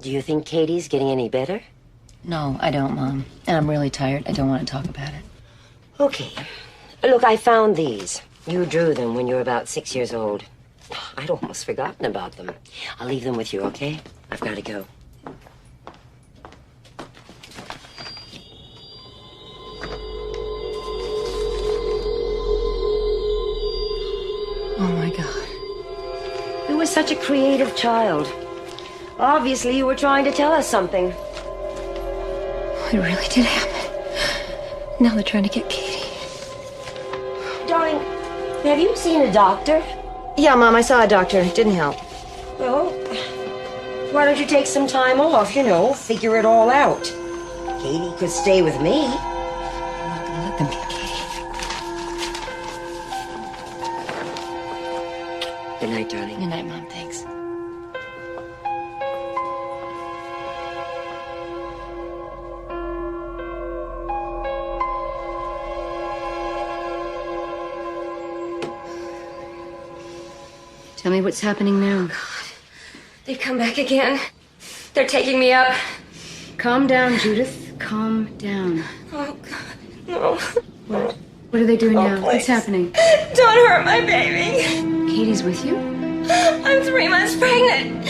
Speaker 5: Do you think Katie's getting any better?
Speaker 1: No, I don't, Mom. And I'm really tired. I don't want to talk about it.
Speaker 5: Okay. Look, I found these. You drew them when you were about 6 years old. I'd almost forgotten about them. I'll leave them with you, okay? I've got to go.
Speaker 1: Oh, my God.
Speaker 5: You were such a creative child. Obviously, you were trying to tell us something.
Speaker 1: It really did happen. Now they're trying to get Katie.
Speaker 5: Darling, have you seen a doctor?
Speaker 1: Yeah, Mom, I saw a doctor. It didn't help.
Speaker 5: Well, why don't you take some time off, figure it all out. Katie could stay with me.
Speaker 1: I'm not gonna let them get Katie.
Speaker 5: Good night, darling.
Speaker 1: Good night, Mom. Thanks. Tell me what's happening now.
Speaker 11: They've come back again. They're taking me up.
Speaker 1: Calm down, Judith. Calm down.
Speaker 11: Oh, God, no.
Speaker 1: What are they doing now?
Speaker 11: Please.
Speaker 1: What's happening?
Speaker 11: Don't hurt my baby.
Speaker 1: Katie's with you?
Speaker 11: I'm 3 months pregnant.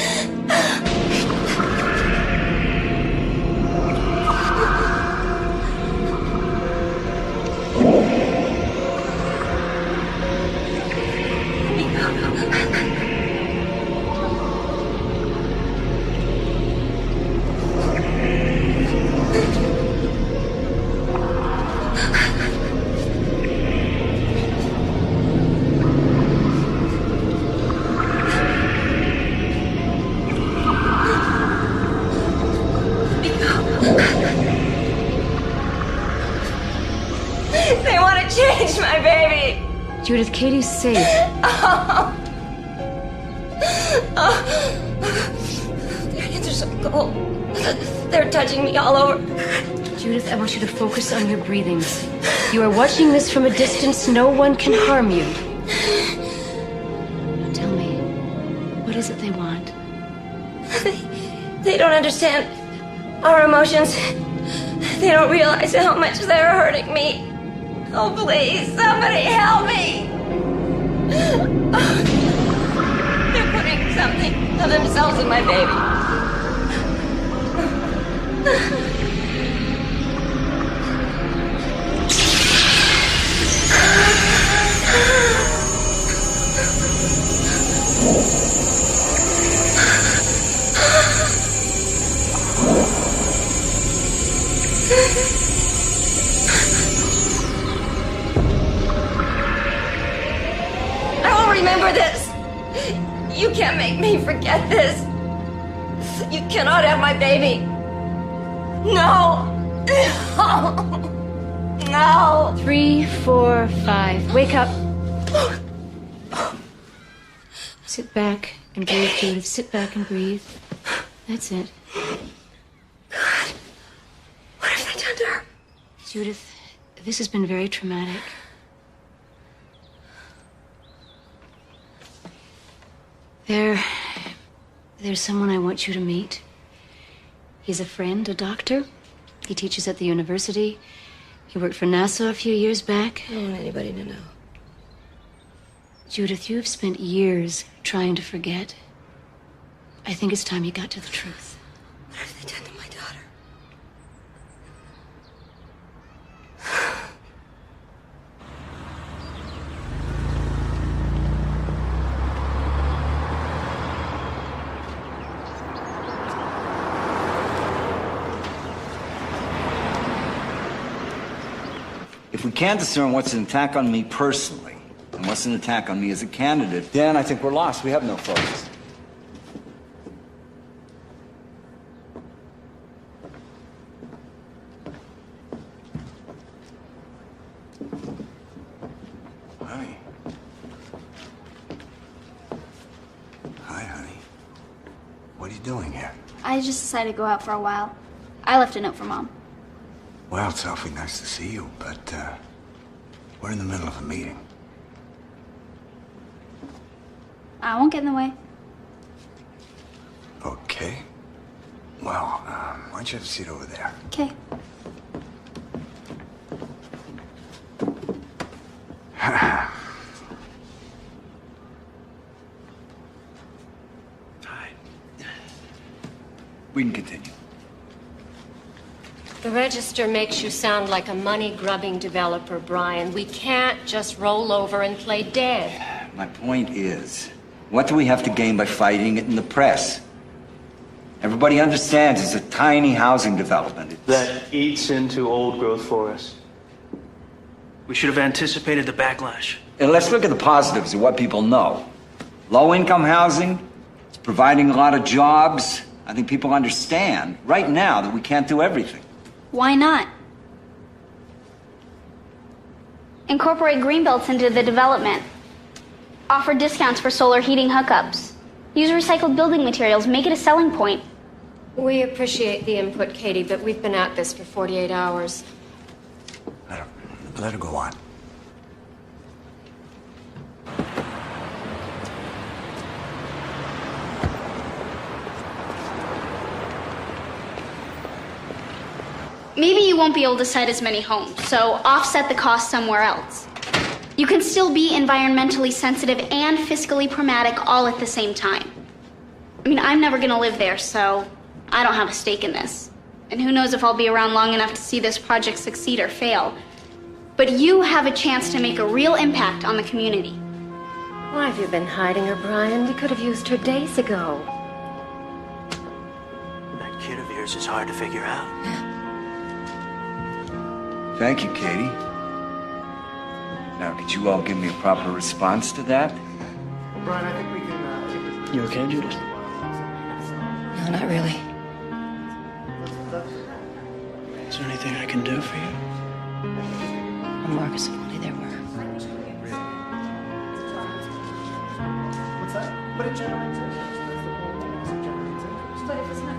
Speaker 11: They want to change my baby.
Speaker 1: Judith, Katie's safe.
Speaker 11: Their hands are so cold. They're touching me all over.
Speaker 1: Judith, I want you to focus on your breathings. You are watching this from a distance. No one can harm you. Tell me, what is it they want?
Speaker 11: They don't understand our emotions. They don't realize how much they're hurting me. Oh, please, somebody help me. They're putting something of themselves in my baby. I will remember this. You can't make me forget this. You cannot have my baby. No. No.
Speaker 1: 3, 4, 5. Wake up. Sit back and breathe, Judith. Sit back and breathe. That's it.
Speaker 11: God. What have they done to her?
Speaker 1: Judith, this has been very traumatic. There's someone I want you to meet. He's a friend, a doctor. He teaches at the university. He worked for NASA a few years back.
Speaker 11: I don't want anybody to know.
Speaker 1: Judith, you have spent years trying to forget. I think it's time you got to the truth.
Speaker 11: What have they done to my daughter?
Speaker 8: If we can't discern what's an attack on me personally and what's an attack on me as a candidate, then I think we're lost. We have no focus. Honey. Hi, honey. What are you doing here?
Speaker 2: I just decided to go out for a while. I left a note for Mom.
Speaker 8: Well, it's awfully nice to see you, but we're in the middle of a meeting.
Speaker 2: I won't get in the way.
Speaker 8: Okay. Why don't you have a seat over there?
Speaker 2: Okay.
Speaker 8: We can continue.
Speaker 14: The register makes you sound like a money-grubbing developer, Brian. We can't just roll over and play dead.
Speaker 8: My point is, what do we have to gain by fighting it in the press? Everybody understands it's a tiny housing development.
Speaker 3: That eats into old-growth forests. We should have anticipated the backlash.
Speaker 8: And let's look at the positives of what people know. Low-income housing, it's providing a lot of jobs. I think people understand right now that we can't do everything.
Speaker 2: Why not? Incorporate greenbelts into the development. Offer discounts for solar heating hookups. Use recycled building materials. Make it a selling point.
Speaker 14: We appreciate the input, Katie, but we've been at this for 48 hours.
Speaker 8: Let her go on.
Speaker 2: Maybe you won't be able to site as many homes, so offset the cost somewhere else. You can still be environmentally sensitive and fiscally pragmatic all at the same time. I mean, I'm never gonna live there, so I don't have a stake in this. And who knows if I'll be around long enough to see this project succeed or fail. But you have a chance to make a real impact on the community.
Speaker 14: Why have you been hiding her, Brian? We could have used her days ago.
Speaker 3: That kid of yours is hard to figure out.
Speaker 8: Thank you, Katie. Now, could you all give me a proper response to that?
Speaker 4: Brian, I think we can.
Speaker 3: You okay, Judith?
Speaker 5: No, not really.
Speaker 3: Is there anything I can do for you?
Speaker 5: Oh, Marcus, if only there were.
Speaker 4: What's that? But it generates interest. That's the whole thing. It generates interest.
Speaker 2: But if it's not...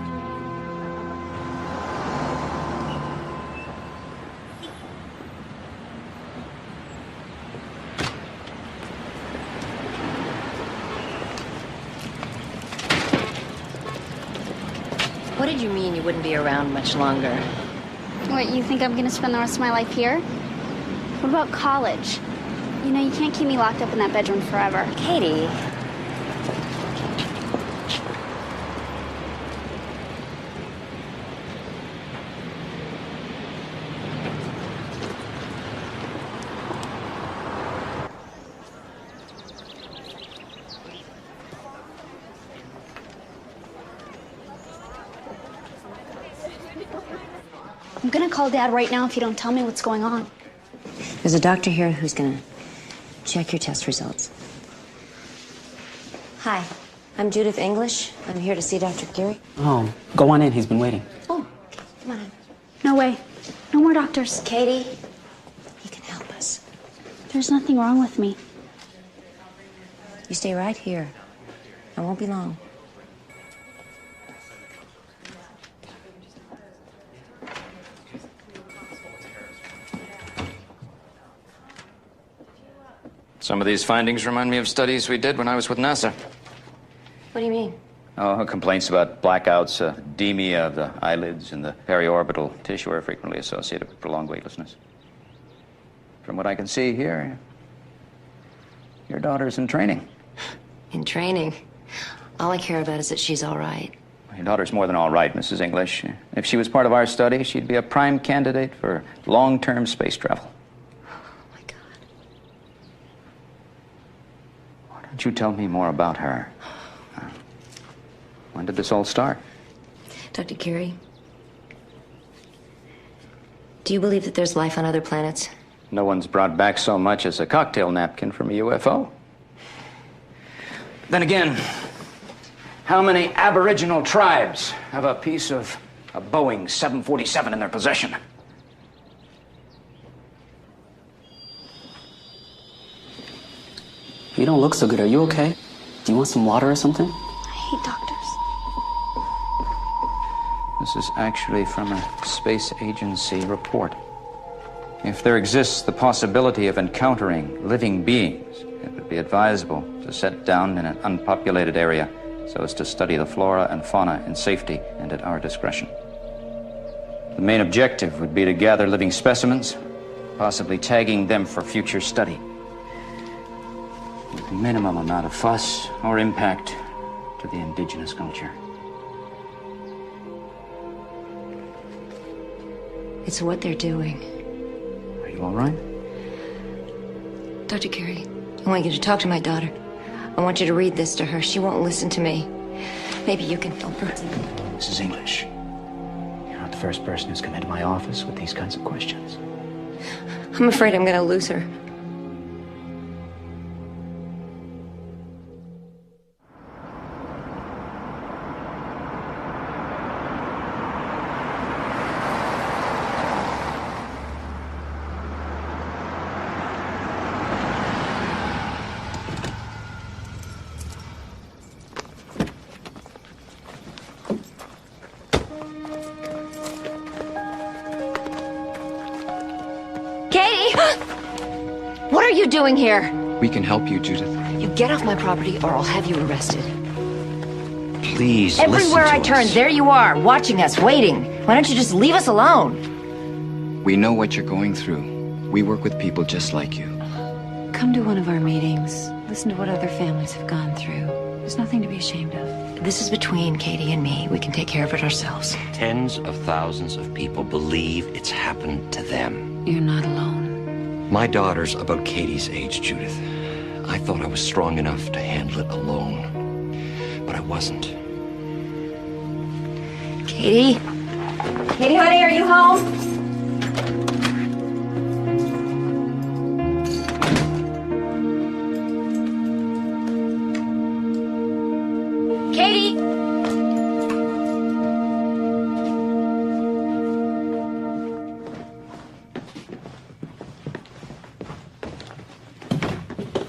Speaker 1: What did you mean you wouldn't be around much longer?
Speaker 2: What, you think I'm gonna spend the rest of my life here? What about college? You know, you can't keep me locked up in that bedroom forever.
Speaker 1: Katie.
Speaker 2: I'm gonna call Dad right now if you don't tell me what's going on.
Speaker 5: There's a doctor here who's gonna check your test results. Hi, I'm Judith English. I'm here to see Dr. Geary.
Speaker 15: Oh, go on in. He's been waiting.
Speaker 5: Oh, okay. Come on in.
Speaker 2: No way. No more doctors.
Speaker 5: Katie, he can help us.
Speaker 2: There's nothing wrong with me.
Speaker 5: You stay right here. I won't be long.
Speaker 13: Some of these findings remind me of studies we did when I was with NASA.
Speaker 5: What do you mean?
Speaker 12: Oh, complaints about blackouts, edema of the eyelids and the periorbital tissue are frequently associated with prolonged weightlessness. From what I can see here, your daughter's in training.
Speaker 5: In training. All I care about is that she's all right.
Speaker 12: Your daughter's more than all right, Mrs. English. If she was part of our study, she'd be a prime candidate for long-term space travel. Why don't you tell me more about her? When did this all start?
Speaker 5: Dr. Geary, do you believe that there's life on other planets?
Speaker 12: No one's brought back so much as a cocktail napkin from a UFO. Then again, how many Aboriginal tribes have a piece of a Boeing 747 in their possession?
Speaker 15: You don't look so good. Are you okay? Do you want some water or something?
Speaker 2: I hate doctors.
Speaker 12: This is actually from a space agency report. If there exists the possibility of encountering living beings, it would be advisable to set down in an unpopulated area so as to study the flora and fauna in safety and at our discretion.
Speaker 16: The main objective would be to gather living specimens, possibly tagging them for future study. With minimum amount of fuss or impact to the indigenous culture.
Speaker 6: It's what they're doing.
Speaker 16: Are you all right?
Speaker 6: Dr. Carey, I want you to talk to my daughter. I want you to read this to her. She won't listen to me. Maybe you can help her.
Speaker 16: Mrs. English, you're not the first person who's come into my office with these kinds of questions.
Speaker 6: I'm afraid I'm going to lose her. What are you doing here?
Speaker 7: We can help you, Judith.
Speaker 6: You get off my property or I'll have you arrested.
Speaker 7: Please,
Speaker 6: Everywhere I turn, there you are, watching us, waiting. Why don't you just leave us alone?
Speaker 7: We know what you're going through. We work with people just like you.
Speaker 17: Come to one of our meetings. Listen to what other families have gone through. There's nothing to be ashamed of.
Speaker 6: This is between Katie and me. We can take care of it ourselves.
Speaker 7: Tens of thousands of people believe it's happened to them.
Speaker 17: You're not alone.
Speaker 7: My daughter's about Katie's age, Judith. I thought I was strong enough to handle it alone, but I wasn't.
Speaker 6: Katie? Katie, honey, are you home? Katie?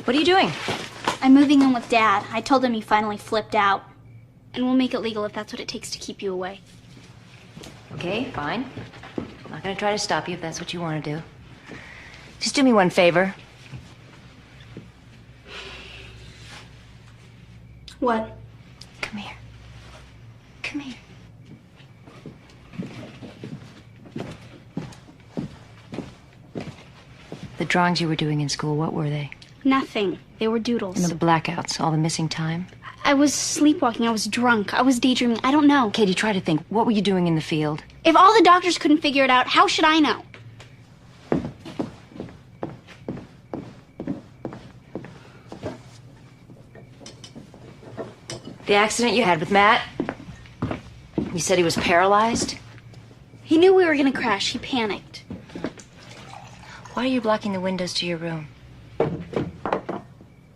Speaker 6: What are you doing?
Speaker 2: I'm moving in with Dad. I told him he finally flipped out. And we'll make it legal if that's what it takes to keep you away.
Speaker 6: Okay, fine. I'm not gonna try to stop you if that's what you want to do. Just do me one favor.
Speaker 2: What?
Speaker 6: Come here. Come here. The drawings you were doing in school, what were they?
Speaker 2: Nothing. They were doodles.
Speaker 6: You know, the blackouts, all the missing time?
Speaker 2: I was sleepwalking. I was drunk. I was daydreaming. I don't know.
Speaker 6: Katie, try to think. What were you doing in the field?
Speaker 2: If all the doctors couldn't figure it out, how should I know?
Speaker 6: The accident you had with Matt? You said he was paralyzed?
Speaker 2: He knew we were going to crash. He panicked.
Speaker 6: Why are you blocking the windows to your room?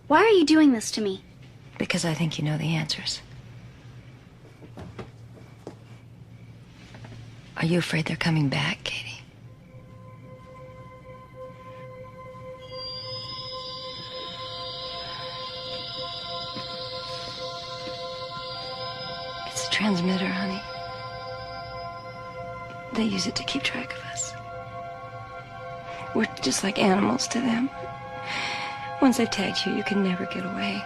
Speaker 2: Why are you doing this to me?
Speaker 6: Because I think you know the answers. Are you afraid they're coming back, Katie? It's a transmitter, honey. They use it to keep track of us. We're just like animals to them. Once I've tagged you, you can never get away.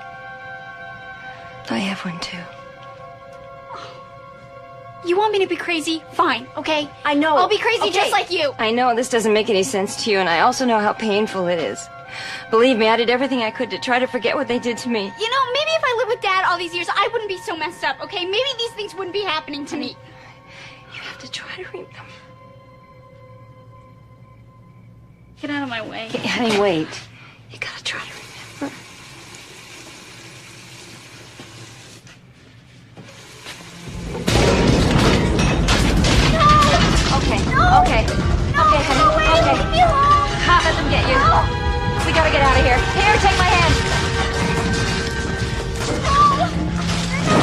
Speaker 6: I have one too.
Speaker 2: You want me to be crazy? Fine, okay?
Speaker 6: I know.
Speaker 2: I'll be crazy
Speaker 6: Okay.
Speaker 2: just like you.
Speaker 6: I know this doesn't make any sense to you, and I also know how painful it is. Believe me, I did everything I could to try to forget what they did to me.
Speaker 2: You know, maybe if I lived with Dad all these years, I wouldn't be so messed up, okay? Maybe these things wouldn't be happening to me.
Speaker 6: You have to try to remember.
Speaker 2: Get out of my way.
Speaker 6: Okay, honey, wait. You gotta try to remember. Okay,
Speaker 2: No!
Speaker 6: okay.
Speaker 2: No,
Speaker 6: Okay, honey,
Speaker 2: no way,
Speaker 6: okay.
Speaker 2: leave me alone.
Speaker 6: Can't let them get you. We gotta get out of here. Here, take my hand.
Speaker 2: No!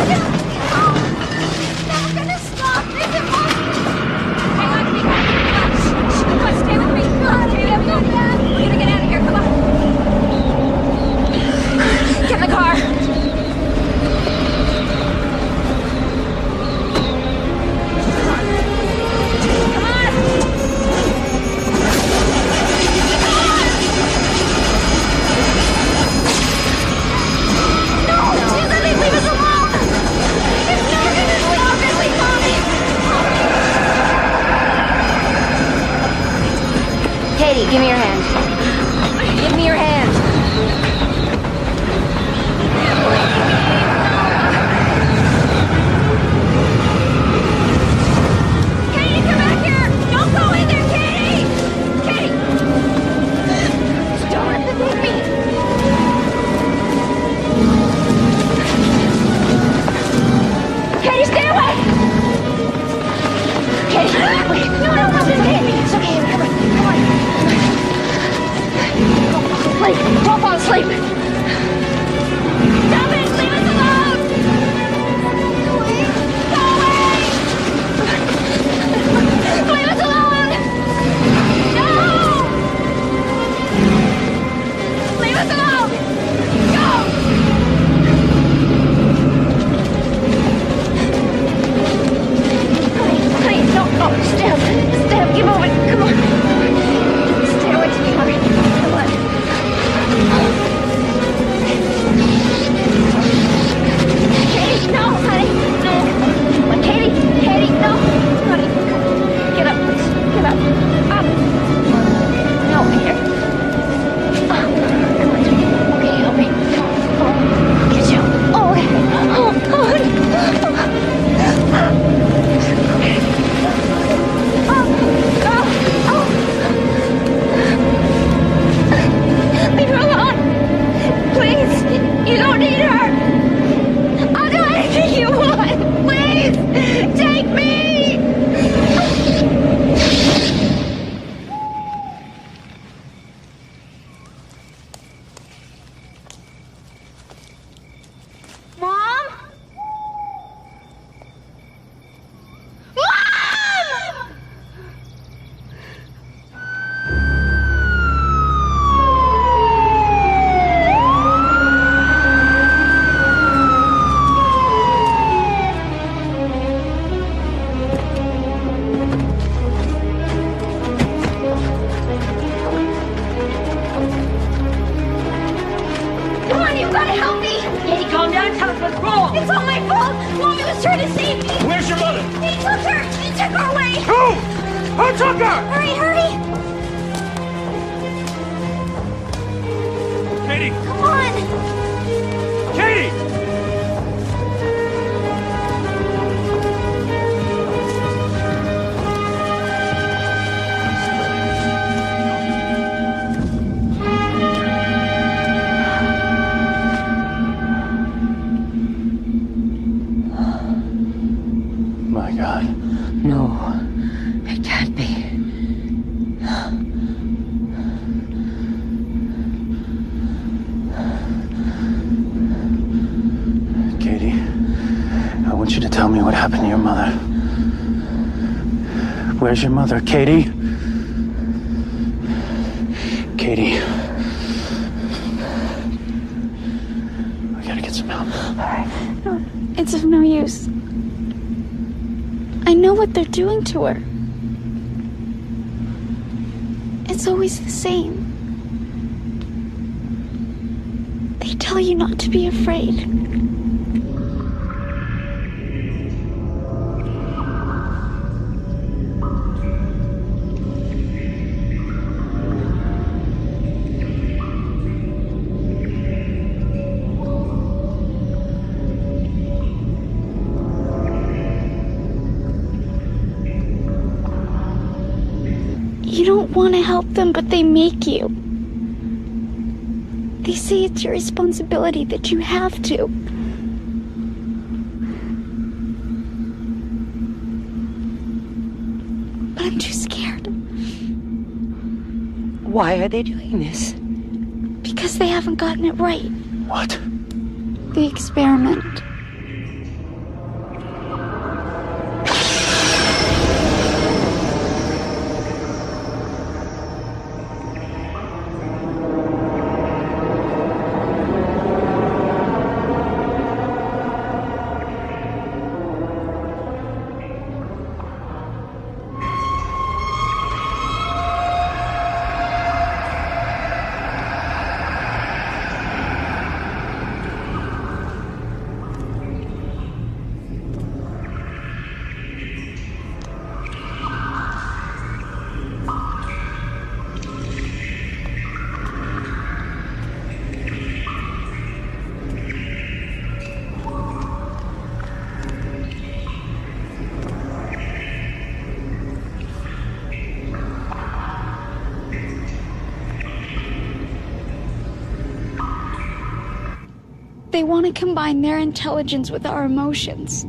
Speaker 2: They're never gonna stop this. It won't.
Speaker 6: Hang on to me. Come on, stay with me. Come on, stay with me. We're gonna get out of here. Come on.
Speaker 1: Give me your hand. Give me your hand.
Speaker 11: Katie, come back here! Don't go in there, Katie! Katie! Don't let them take me! Katie, stay away! Katie, wait. No, this is Katie. It's okay, come on. Don't fall asleep. Stop it! Leave us alone! Go away! Leave us alone! No! Leave us alone! Go! Honey, no, stay up, keep moving, come on. Stay away from me, honey, come on. Katie, no, honey, no. Katie, no. Honey, get up, please, get up. Up. No, here. Come on. Okay, help me. Oh, get you. Oh, okay. Oh, honey. Leave her alone! Please! You don't need her! I'll do anything you want! Please! Take me! Mom? Mom! Come on, you've got to help me! Katie, calm down. Tell us what's wrong. It's all my fault. Mommy was trying to save me.
Speaker 4: Where's your mother?
Speaker 11: He took her. He took her away.
Speaker 4: Who? Who took her?
Speaker 11: Hurry!
Speaker 4: Katie!
Speaker 11: Come on.
Speaker 4: Katie!
Speaker 3: My God.
Speaker 5: No, it can't be.
Speaker 3: Katie, I want you to tell me what happened to your mother. Where's your mother, Katie? Katie. We gotta get some help.
Speaker 2: No, it's of no use. I know what they're doing to her. It's always the same. They tell you not to be afraid. You don't want to help them, but they make you. They say it's your responsibility, that you have to. But I'm too scared.
Speaker 5: Why are they doing this?
Speaker 2: Because they haven't gotten it right.
Speaker 3: What?
Speaker 2: The experiment. They want to combine their intelligence with our emotions.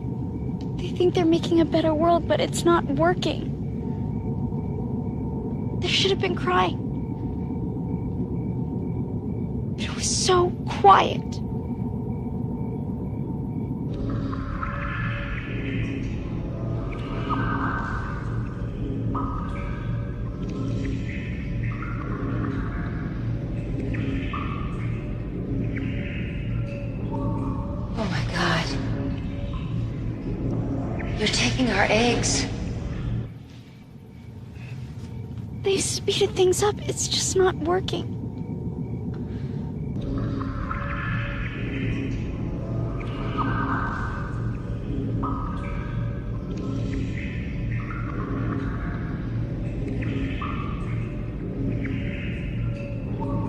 Speaker 2: They think they're making a better world, but it's not working. There should have been crying. But it was so quiet.
Speaker 17: Oh my God. You're taking our eggs.
Speaker 2: They speeded things up. It's just not working.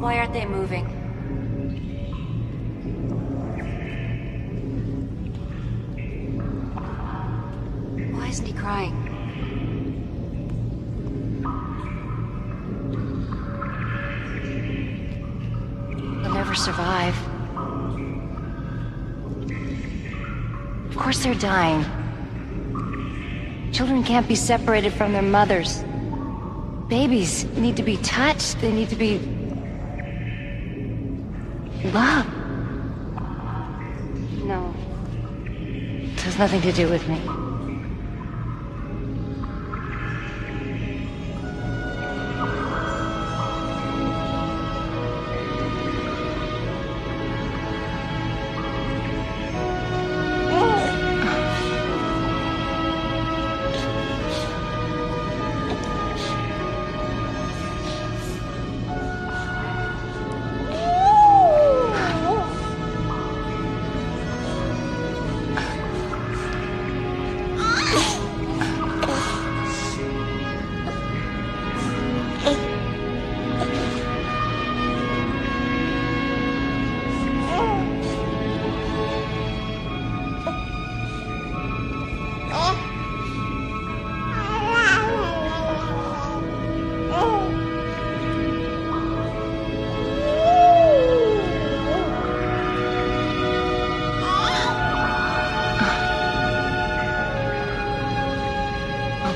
Speaker 17: Why aren't they moving? Why isn't he crying? He'll never survive. Of course they're dying. Children can't be separated from their mothers. Babies need to be touched. They need to be loved. No. It has nothing to do with me.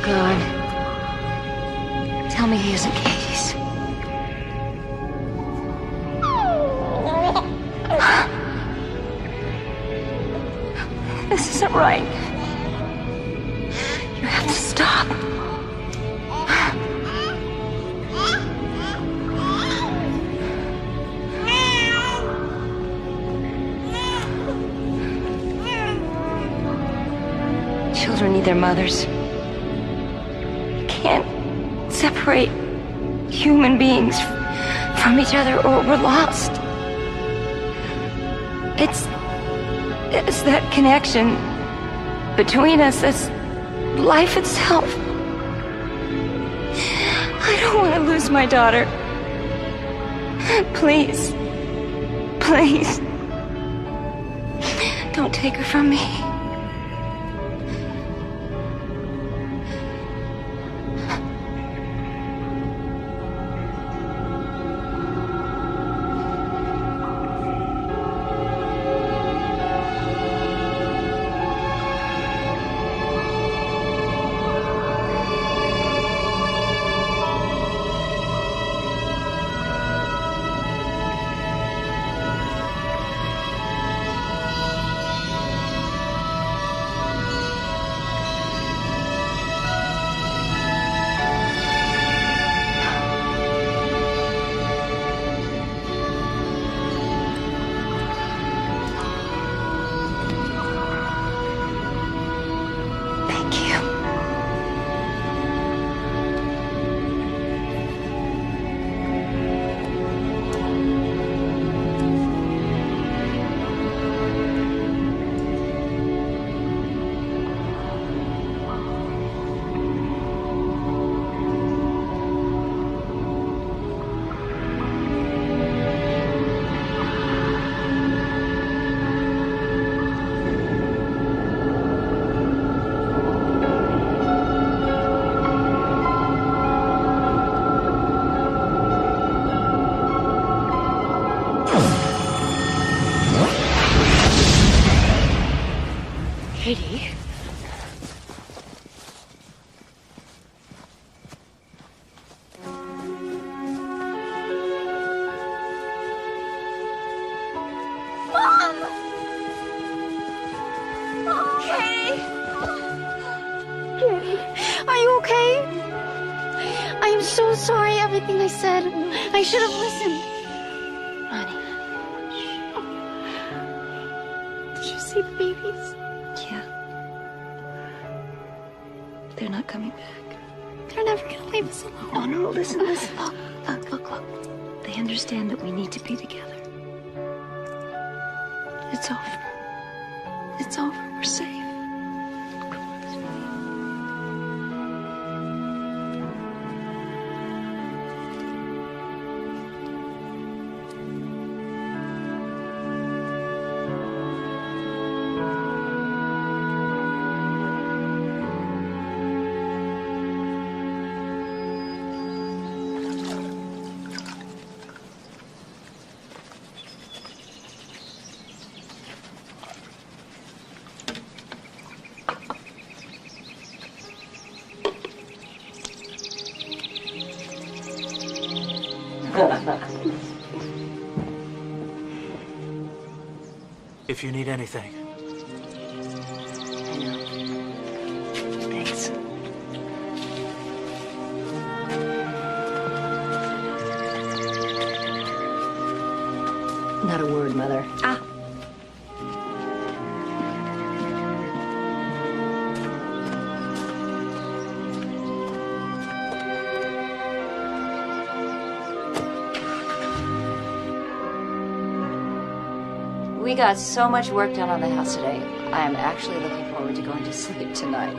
Speaker 17: God. Tell me he isn't Katie's. This isn't right. You have to stop. Children need their mothers. Can't separate human beings from each other or we're lost. It's that connection between us that's life itself. I don't want to lose my daughter. Please, please, don't take her from me.
Speaker 1: Katie.
Speaker 2: Mom! Katie! Katie, are you okay? I am so sorry everything I said. I should have listened.
Speaker 17: Honey.
Speaker 2: Did you see the babies?
Speaker 17: Yeah. They're not coming back.
Speaker 2: They're never gonna leave us alone.
Speaker 17: Oh, no, listen. Look. They understand that we need to be together. It's over. It's over. We're safe.
Speaker 16: If you need anything.
Speaker 17: I know. Thanks.
Speaker 5: Not a word, Mother. Ah.
Speaker 1: We got so much work done on the house today. I am actually looking forward to going to sleep tonight.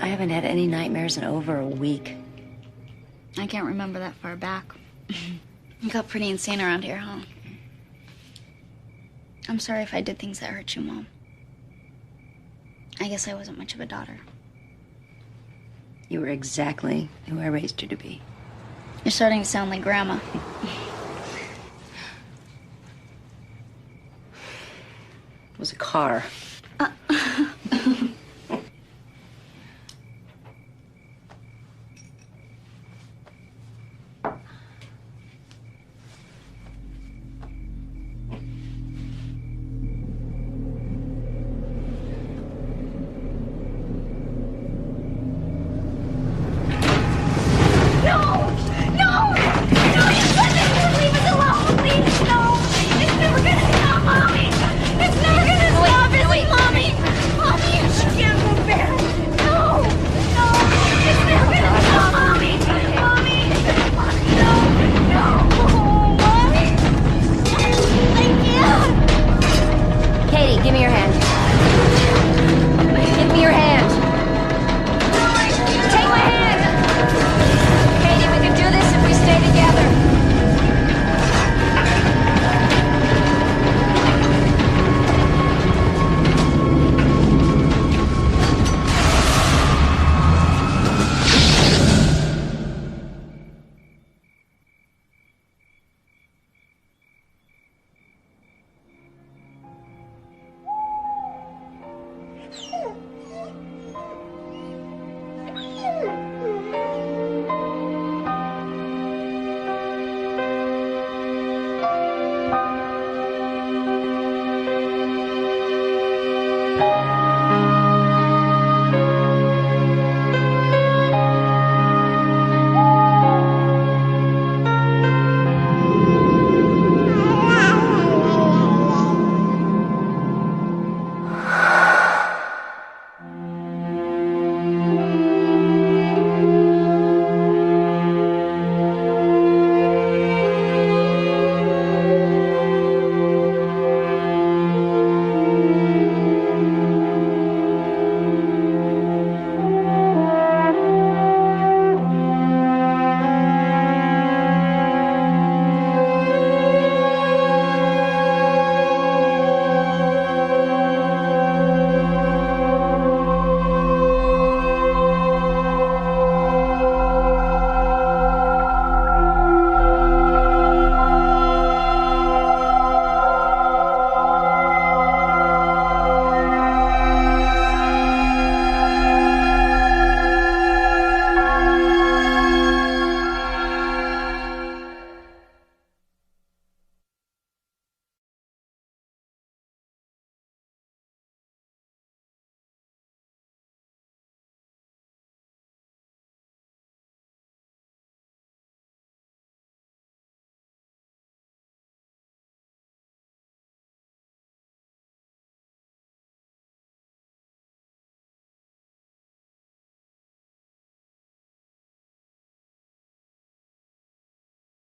Speaker 5: I haven't had any nightmares in over a week.
Speaker 2: I can't remember that far back. You got pretty insane around here, huh? I'm sorry if I did things that hurt you, Mom. I guess I wasn't much of a daughter.
Speaker 5: You were exactly who I raised you to be.
Speaker 2: You're starting to sound like Grandma.
Speaker 5: It was a car.